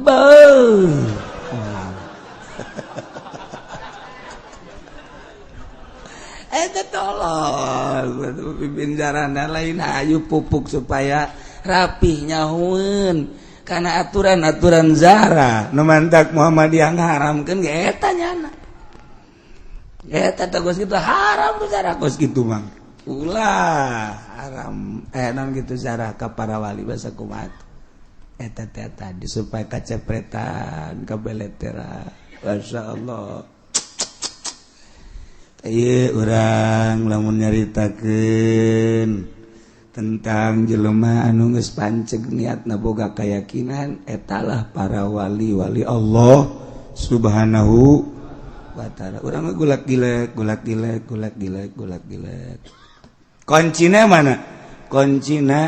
eta tolong pimpin jarana lain hayu pupuk supaya rapih nyahueun kana aturan-aturan zara
nu mantak Muhammadiyah ngaharamkeun ge eta nyana eta kos kitu haram tuh zarah kos kitu mang ulah haram non gitu zarah ka para wali basa kumaha eta teh tadi supaya kacepretan kabeleteran masyaallah ieu urang lamun nyaritakeun tentang jelema anu geus panceg niatna boga kayakinan etalah para wali-wali Allah subhanahu wa ta'ala urang gulak gilek koncina mana koncina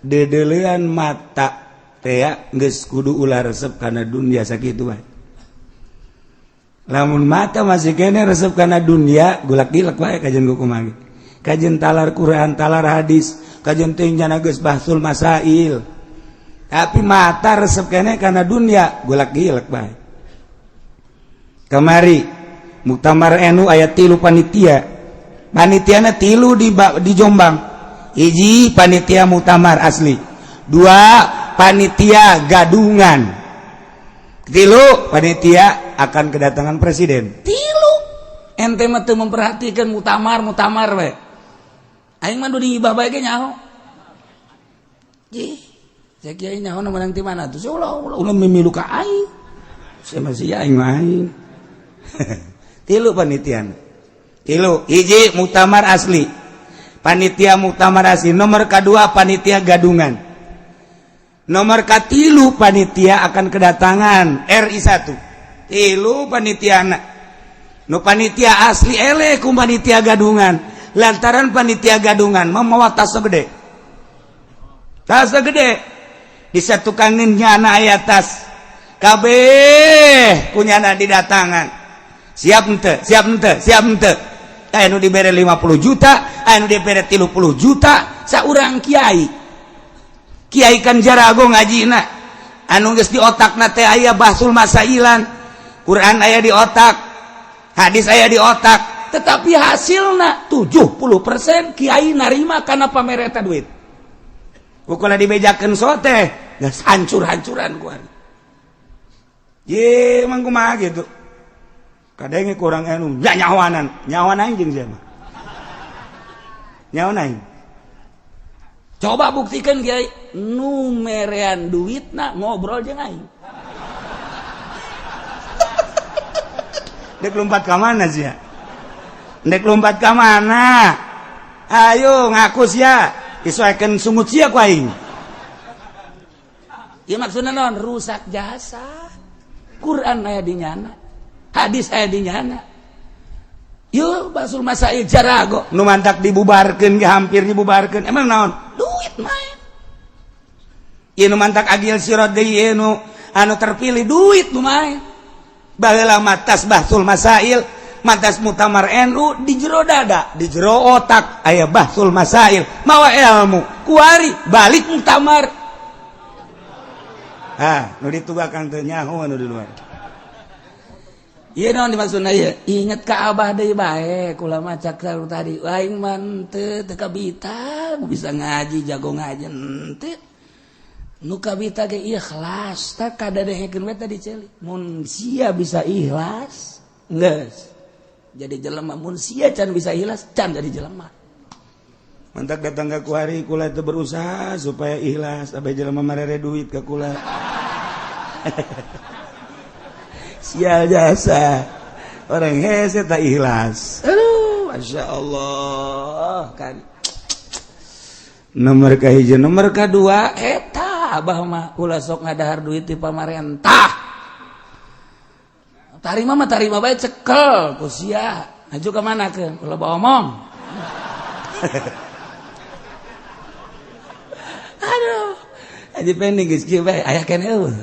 dedeleuan mata teh geus kudu ulah resep kana dunya sakitu bae lamun mata masih kene resep kana dunya gulak gilek wae kajen kumaha kajen talar Quran talar hadis kajen teh nyana geus bahsul masail tapi mata resep kene kana dunya gulak gilek bae kamari muktamar NU aya 3 panitia panitiana 3 di Jombang hiji panitia muktamar asli 2 panitia gadungan 3 panitia akan kedatangan presiden 3 ente mah teu memperhatikan muktamar we aing mah dudu ngibah bae ge nyaho Saya kiai nyaho menang ti mana tuh ulah mimilu ka aing saya masih aing main 3 panitian 3 hiji muktamar asli panitia muktamar asli nomor kedua panitia gadungan nomor katilu panitia akan kedatangan RI 1 tilu panitiana nu panitia asli ele ku panitia gadungan lantaran panitia gadungan memawa tas segede disatukanin nyana aya tas kabeh kunyana didatangan siap ente anu dibere 50 juta anu dibere 30 juta saurang kiai kan jarago ngajina anu geus di otakna teh aya bahsul masailan Quran aya di otak hadis aya di otak tetapi hasilna 70% kiai narima karena pamer eta duit ukula dibejakeun sote geus hancur-hancuran ku ye emang kumaha gitu kadang kurang anu nyawanan aing jeung siapa nyawan aing coba buktikan kiai nu merean duitna ngobrol jeung aing dek lompat ka mana sih ya dek lompat ka mana ayo ngaku sia disesuaikan sungut sia ku aing ieu maksudna naon rusak jasa Quran aya di nyana hadis aya di nyana yuk basul masail jarago nu mantak dibubarkeun ge hampir dibubarkeun emang naon duit main ieu nu mantak agil sirat deui nu anu terpilih duit nu main baheula matas bahsul masail matas mutamar NU di jero dada di jero otak aya bahsul masail mawa ilmu kuari balik mutamar nu ditugakan teu nyaho anu di luar ieu naon dimaksudna ieu inget ka abah deui bae kula maca karu tadi aing mah teu kabita bisa ngaji jago ngaji teu nu kabita ge ikhlas tak kadadehekeun we tadi ceuli mun sia bisa ikhlas geus jadi jelema mun sia can bisa ikhlas can jadi jelema mantak datang ka kuari kula teu berusaha supaya ikhlas abe jelema marere duit ka kula sial jasa orang hese tak ikhlas aduh masya Allah kan nomor kahiji nomor kadua eta abah mah ulah sok ngadahar duit ti pamarentah tarima mah tarima bae cekel ku sia aju ka manakeun ulah omong aduh aji pending geus kieu bae aya keneh eueuh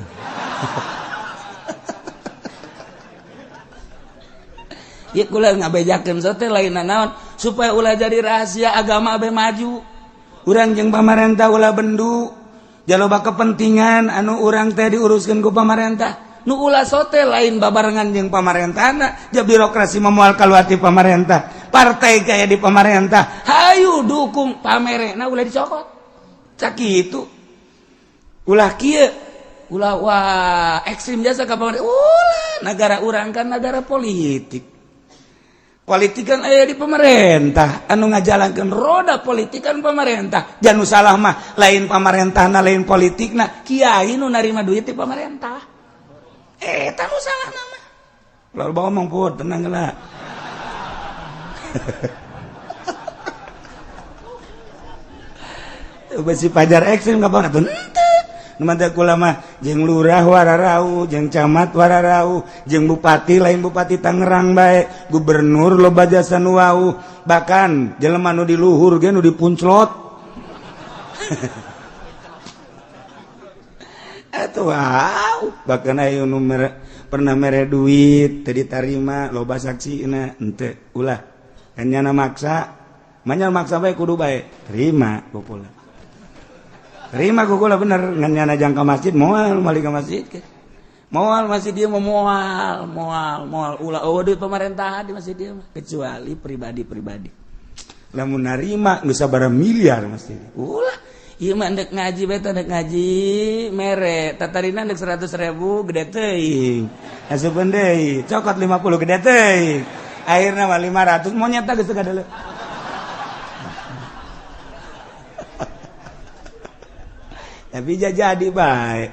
ya kula ngabejakeun sote lain naon supaya ulah jadi rahasia agama abe maju urang jeung pamarentah ulah bendu jaloba kepentingan anu urang teh diuruskeun ku pamarentah nu ulah sote lain babarengan jeung pamarentahna ja birokrasi memoal kaluati pamarentah partai kaya di pamarentah hayu dukung pamerena ulah dicokot cak kitu ulah kieu ulah wah ekstrim jasa ka pamarentah ulah negara urang kan negara politik kan aya di pemerintah anu ngajalankeun roda politik kan pemerintah jangan salah mah lain pamarentahna lain politikna kiai nu narima duit di pemerintah eta nu salah mah lalu bawa ngomong pun tenang geula besi pajar ekstrim ka pamarentah Numanda kula mah jeung lurah wararau, jeung camat wararau, jeung bupati lain bupati Tangerang bae, gubernur loba jasa nu wau, bahkan jelema nu di luhur ge nu dipunclot. Atuh wow, bahkan aya nu pernah mere duit teu ditarima loba saksina henteu ulah. Kanyana maksa, manya maksa bae kudu bae, terima popula. Terima kukula bener nganyana jangka masjid moal mali ka masjid ke moal masjid dia moal ulah duit pemerintahan di masjid dia kecuali pribadi lamun narima geus sabaraha miliar masjid ulah ieu mah endek ngaji bae endek ngaji mere tatarina endek 100.000 gede teuing asupeun deui cokot 50 gede teuing akhirna mah 500 mau nyata geus kadele. Tapi jadi baik.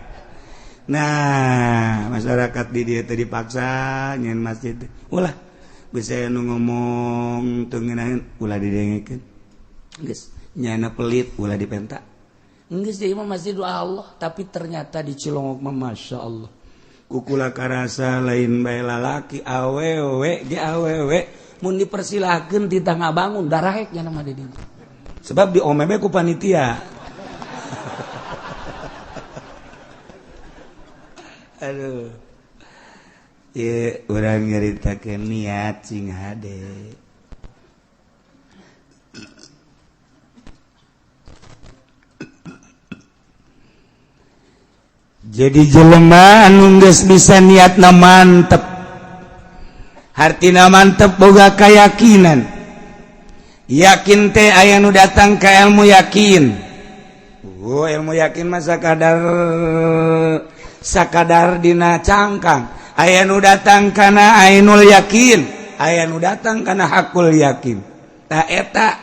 Nah, masyarakat di dia tadi dipaksa nyen masjid. Ulah bisa nu ngomong teu ngeunaheun ulah didengekeun. Geus nyana pelit ulah dipenta. Geus ieu mah masjid Allah, tapi ternyata di Cilongok mah masyaallah. Kukula karasa lain bae lalaki awewe ge awewe mun dipersilahkeun ti tangga bangun darahek nya mah di dieu. Sebab diomebe ku panitia. Aduh, ya orang nyeritakan niat cing hade. Jadi jelema anu geus bisa niatna mantep, hartina mantep boga kayakinan. Yakin teh aya nu datang ka ilmu yakin. Ilmu yakin mah sakadar dina cangkang aya nu datang kana ainul yakin aya nu datang kana hakul yakin ta eta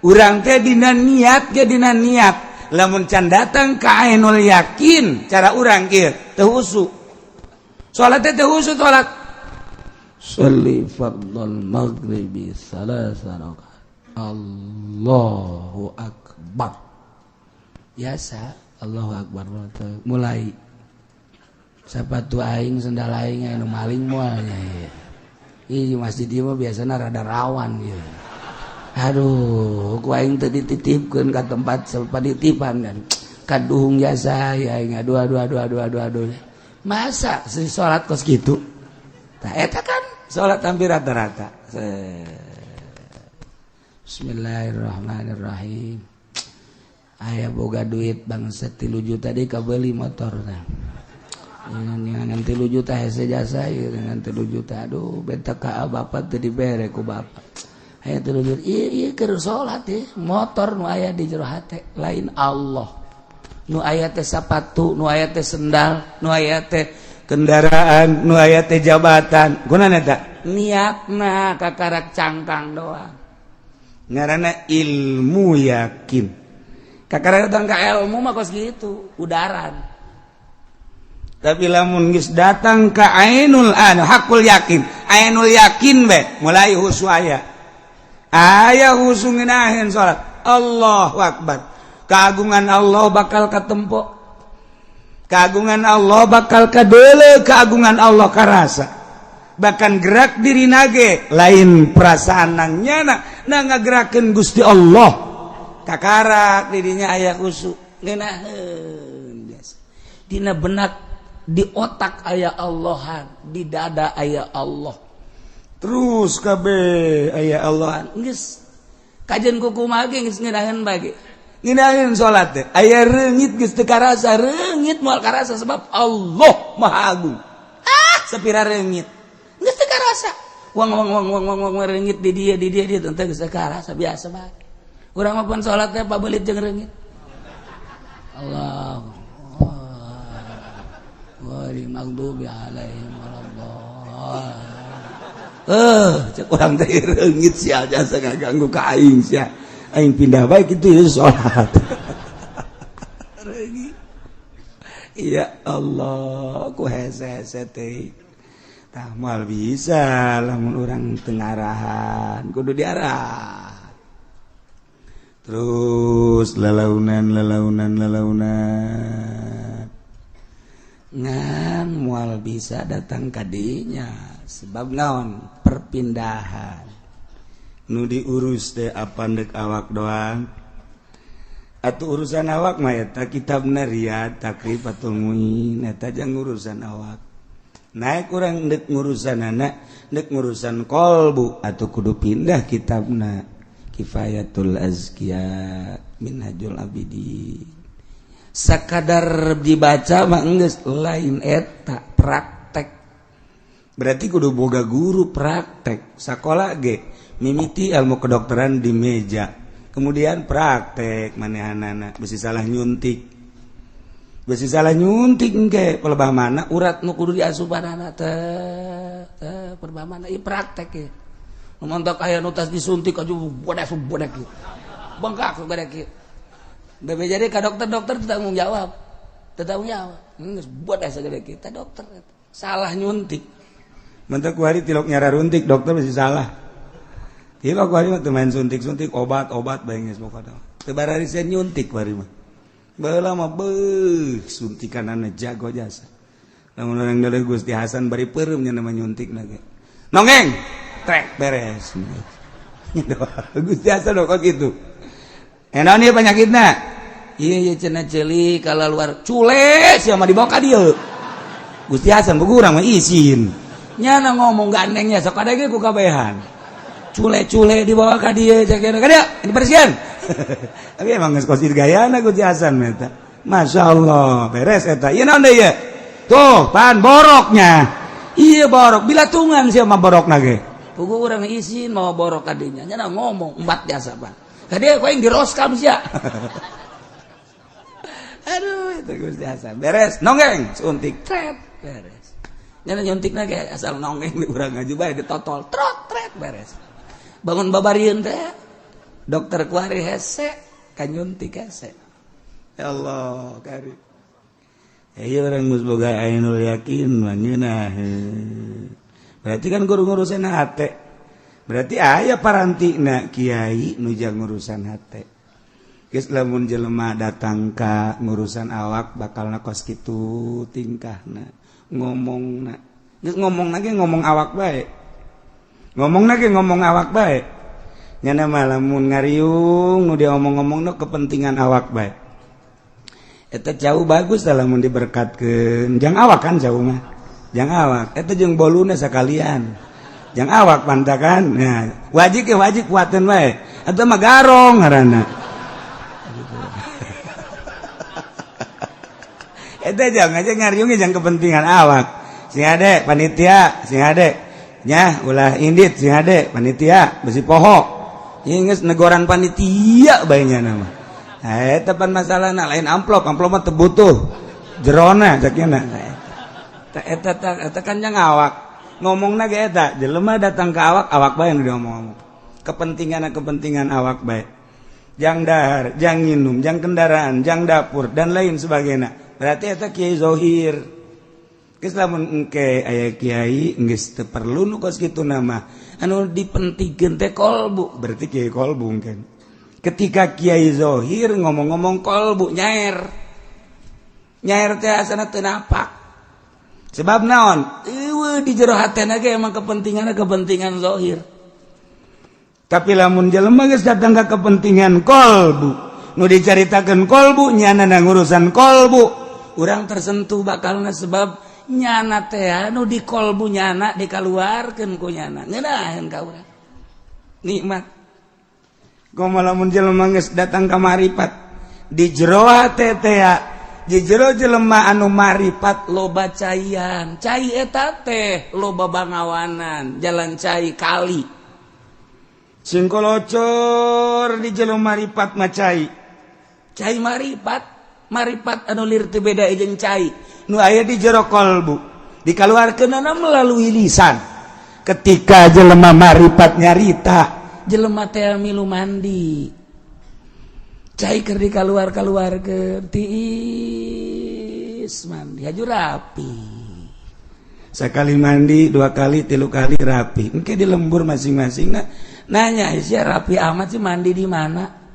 urang teh dina niat ge dina niat lamun can datang ka ainul yakin cara urang kieu teu husu salat teh husu salat sholli fardhal maghribi salasa rakaat Allahu akbar biasa Allahu akbar mulai sapatu aing sendal aing anu maling moalnya ieu masjid ieu mah biasana rada rawan ieu aduh ku aing teu dititipkeun ka tempat sapaditipan kan kaduhung jasa aing aduh masa si salat kos kitu eta kan salat hampir rata-rata. Bismillahirrahmanirrahim. Aya boga duit bangsa 3 juta deui kabeli motor tah. Ngan 3 juta hese jasa ieu ngan 3 juta. Aduh beta ka bapak teu dibere ku bapak. Aya 3 juta. Ieu keur salat teh motor nu aya di jero hate lain Allah. Nu aya teh sapatu, nu aya teh sendal, nu aya teh kendaraan, nu aya teh jabatan. Gunana eta? Niatna kakarak cangkang doang. Ngaranna ilmu yakin. Kakarak datang ka ilmu mah kos gitu, udaran. Tapi lamun geus datang ka ainul hakul yakin. Ainul yakin be mulai husu aya. Aya husu ngeunaheun salat. Allahu akbar. Keagungan Allah bakal katempo. Keagungan Allah bakal kadeule, keagungan Allah karasa. Bahkan gerak diri nage lain perasaan nangnyana na ngagerakeun Gusti Allah. Kakarak dirinya aya khusyuk ngeunaheun biasa. Dina benak di otak aya Allahan, di dada aya Allah. Terus kabeh aya Allahan. Geus kajen kukumaha ge geus ngeunaheun bage. Ngeunaheun salat teh aya reungit geus teu karasa, reungit moal karasa sebab Allah Maha Agung. Sapira reungit geus teu karasa. Wang reungit di dia teu geus teu karasa biasa bae. Urang mah pan salat teh pabelit jeung reungit. Allah. Wa maghdubi alaihim waladdallin. Cek urang teh reungit sia jasa ngaganggu ka aing sia. Aing pindah bae kitu ya salat. Ya Allah, ku hese-hese teh. Tah moal bisa lamun urang teu ngarahan, kudu diarah. Terus lalaunan. Ngan moal bisa datang kadinya sebab naon perpindahan. Nu diurus teh apandek awak doang. Atuh urusan awak mah eta kitabna Riyad Takrifatul Muin eta jang urusan awak. Naik urang deuk ngurusanana, deuk ngurusan qalbu atuh kudu pindah kitabna Kifayatul Azkiya Minhajul Abidin. Sakadar dibaca mah geus lain eta praktek. Berarti kudu boga guru praktek. Sakola ge mimiti ilmu kedokteran di meja. Kemudian praktek manehanana besi salah nyuntik. Besi salah nyuntik engke pelebah mana urat nu kudu diasupanana teh pelebah mana ieu praktek ye. Montok aya nu tas disuntik aju bodek kieu. Bengkak bodek kieu. Bebe jadi ka dokter-dokter teu tanggung jawab. Teu tanggung jawab. Geus bodek sagede kieu teh dokter salah nyuntik. Mentek ku hari tilok nyara runtik dokter besi salah. Tilok ku hari mah teu main suntik-suntik obat-obat bae geus pokona. Teu barari sen nyuntik bari mah. Baheula mah suntikanana jago jasa. Lamun urang deuleuh Gusti Hasan bari peureum nya nama nyuntikna ge. Nongeng. Trek beres. Gusti Hasan kok gitu. Enaon ieu penyakitna? Ieu cenah ceuli kala luar cule sia mah dibawa ka dieu. Gusti Hasan bugurang mah izin. Nyana ngomong gandengnya sok ada ge ku kabehan. Cule-cule dibawa ka dieu cakena ka dieu dibersihan. Tapi emang geus kosir gayana Gusti Hasan eta. Masyaallah beres eta. Ieu naon deui ieu? Tuh, pan boroknya. Iya borok bilatungan sia mah borokna ge. Pugu urang izin mau borok kadinya nya ngomong embat jasa Pak. Kadieu ku aing diroskam sia. Aduh itu Gusti Hasan. Beres nonggeng suntik tret beres. Nya nyuntikna ge asal nonggeng di urang ngaju bae ditotol trot tret beres. Bangun babarieun teh dokter kuari hese kan nyuntik hese. Ya Allah karim. Ya orang geus boga ainul yakin mah ngeunaheun. Berarti kan guru ngurusan hate. Berarti aya parantina kiai nu jang ngurusan hate. Geus lamun jelema datang ka ngurusan awak bakalna kos kitu tingkahna, ngomongna. Geus ngomongna ge ngomong awak bae. Ngomongna ge ngomong awak bae. Nyana mah lamun ngariung nu diomong-omongna kepentingan awak bae. Eta jauh bagus lamun diberkatkeun. Jang awak kan jauh mah.
jangan awak eta jeung boluna sakalian jangan awak pantakan nah wajib kuatin wae eta mah garong ngaranna eta jangan aja ngariung jangan kepentingan awak sing ade panitia sing ade nya ulah indit sing ade panitia besi poho inges negoran panitia bae nya nama eta pan masalahna lain amplop mah teu butuh jerona sakina eta kan yang awak ngomongna ge eta jelema datang ke awak bae nu diomong kepentingan awak bae jang dahar jang nginum jang kendaraan jang dapur dan lain sebagainya berarti eta kiai zohir geus lamun engke aya kiai geus teu perlu nu kos kitu nama anu dipentingkeun teh kolbu berarti kiai kolbu kan ketika kiai zohir ngomong-ngomong kolbu nyair teh asana teu napak sebab naon eueuh di jero hatena ge emang kepentingan zohir tapi lamun jelema geus datang ka kepentingan kolbu nu dicaritakeun kolbu nyana ngurusan kolbu urang tersentuh bakalna sebab nyana teh anu di kolbu nyana dikaluarkeun ku nyana ngeunaheun ka urang nikmat komo lamun jelema geus datang ka marifat di jero hate teh di jero jelema anu marifat loba caian cai eta teh loba bangawanan jalan cai kali sing kolocor di jero marifat mah cai marifat anu lir teu beda jeung cai nu aya di jero kolbu dikaluarkeunana melalui lisan ketika jelema marifat nyarita jelema teh milu mandi cai keur dikaluarkeun tiis mandi haju rapi sekali mandi 2 kali 3 kali rapi engke di lembur masing-masing nanya sia rapi amat sih mandi di mana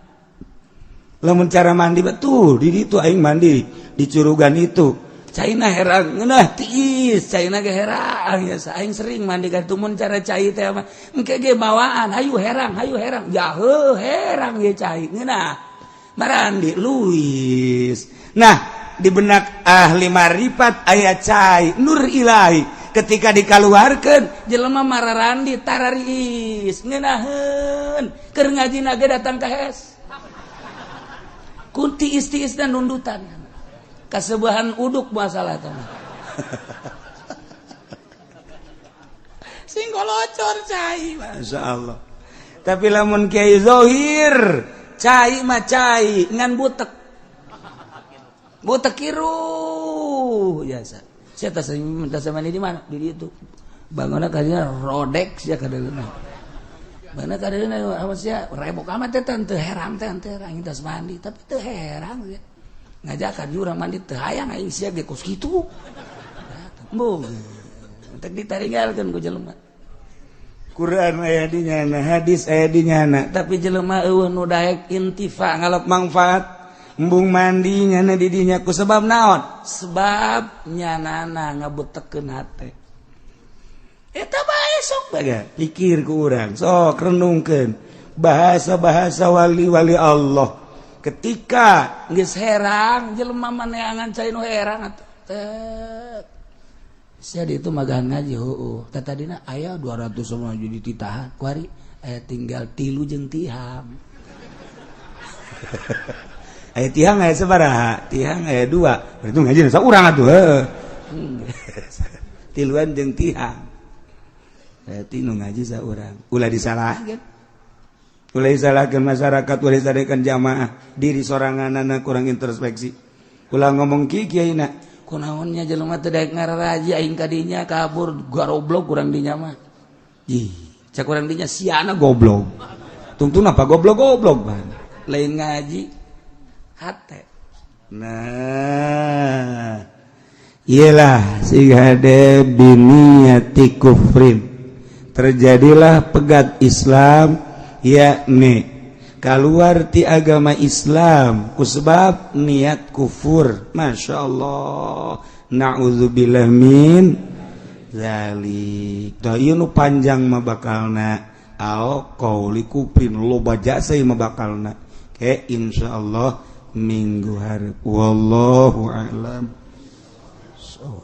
lamun cara mandi betul di ditu aing mandi di curugan itu caina herang ngeunah tiis caina ge herang ya aing sering mandi ka tumun cara cai teh mah engke ge bawaan hayu herang ya heuh herang ye cai ngeunah marandi luis nah di benak ahli marifat aya cai nur ilahi ketika dikaluarkeun jelema mararandi tarariis ngeunaheun keur ngajina ge datang ka hes kunti istiis dan nundutan kasebahan uduk masalah teh sing kolocor cai masyaallah tapi lamun kiai zohir cai mah cai ngan butek kiru biasa sia teh minta samani di mana di ditu bangunna kadina rodek sia kadaleuna mana kadaleuna apa sia rebok amat teh teu herang teh herang tas mandi tapi teu herang sia ngajakan urang mandi teu hayang aing sia ge kos kitu mbuh teh ditaringgalkeun ku jelema Quran aya di nyana hadis aya di nyana tapi jelema eueuh nu daek intifa ngalap manfaat embung mandi nyana di dinya ku sebab naon sebab nyanana ngabutekeun hate eta bae sok baga pikir ku urang sok renungkeun bahasa-bahasa wali-wali Allah ketika geus herang jelema maneangan cai nu herang atuh teh sia ditu magahan ngaji heueuh teh tadina aya 200 semua jadi titahan kuari aya tinggal 3 jeung tihang aya tihang aya sabaraha tihang aya 2 berarti ngaji saurang atuh heuh 3 jeung tihang berarti nu ngaji saurang ulah disalahkeun masyarakat ulah disadekan jamaah diri soranganana kurang introspeksi ulah ngomong kieu-kieuina kunaonnya jelema teu daek ngararaji aing ka dinya kabur garoblok kurang dinya mah ih cak urang dinya siana goblok tungtung apa goblok ban lain ngaji hate nah iyalah sigade biniyati kufrin terjadilah pegat Islam yakni keluar ti agama Islam kusebab niat kufur masyaallah naudzubillah min zalik da ieu nu panjang mah bakalna au qauli kufrin loba jasa mah bakalna ke insyaallah minggu hareup wallahu a'lam. oh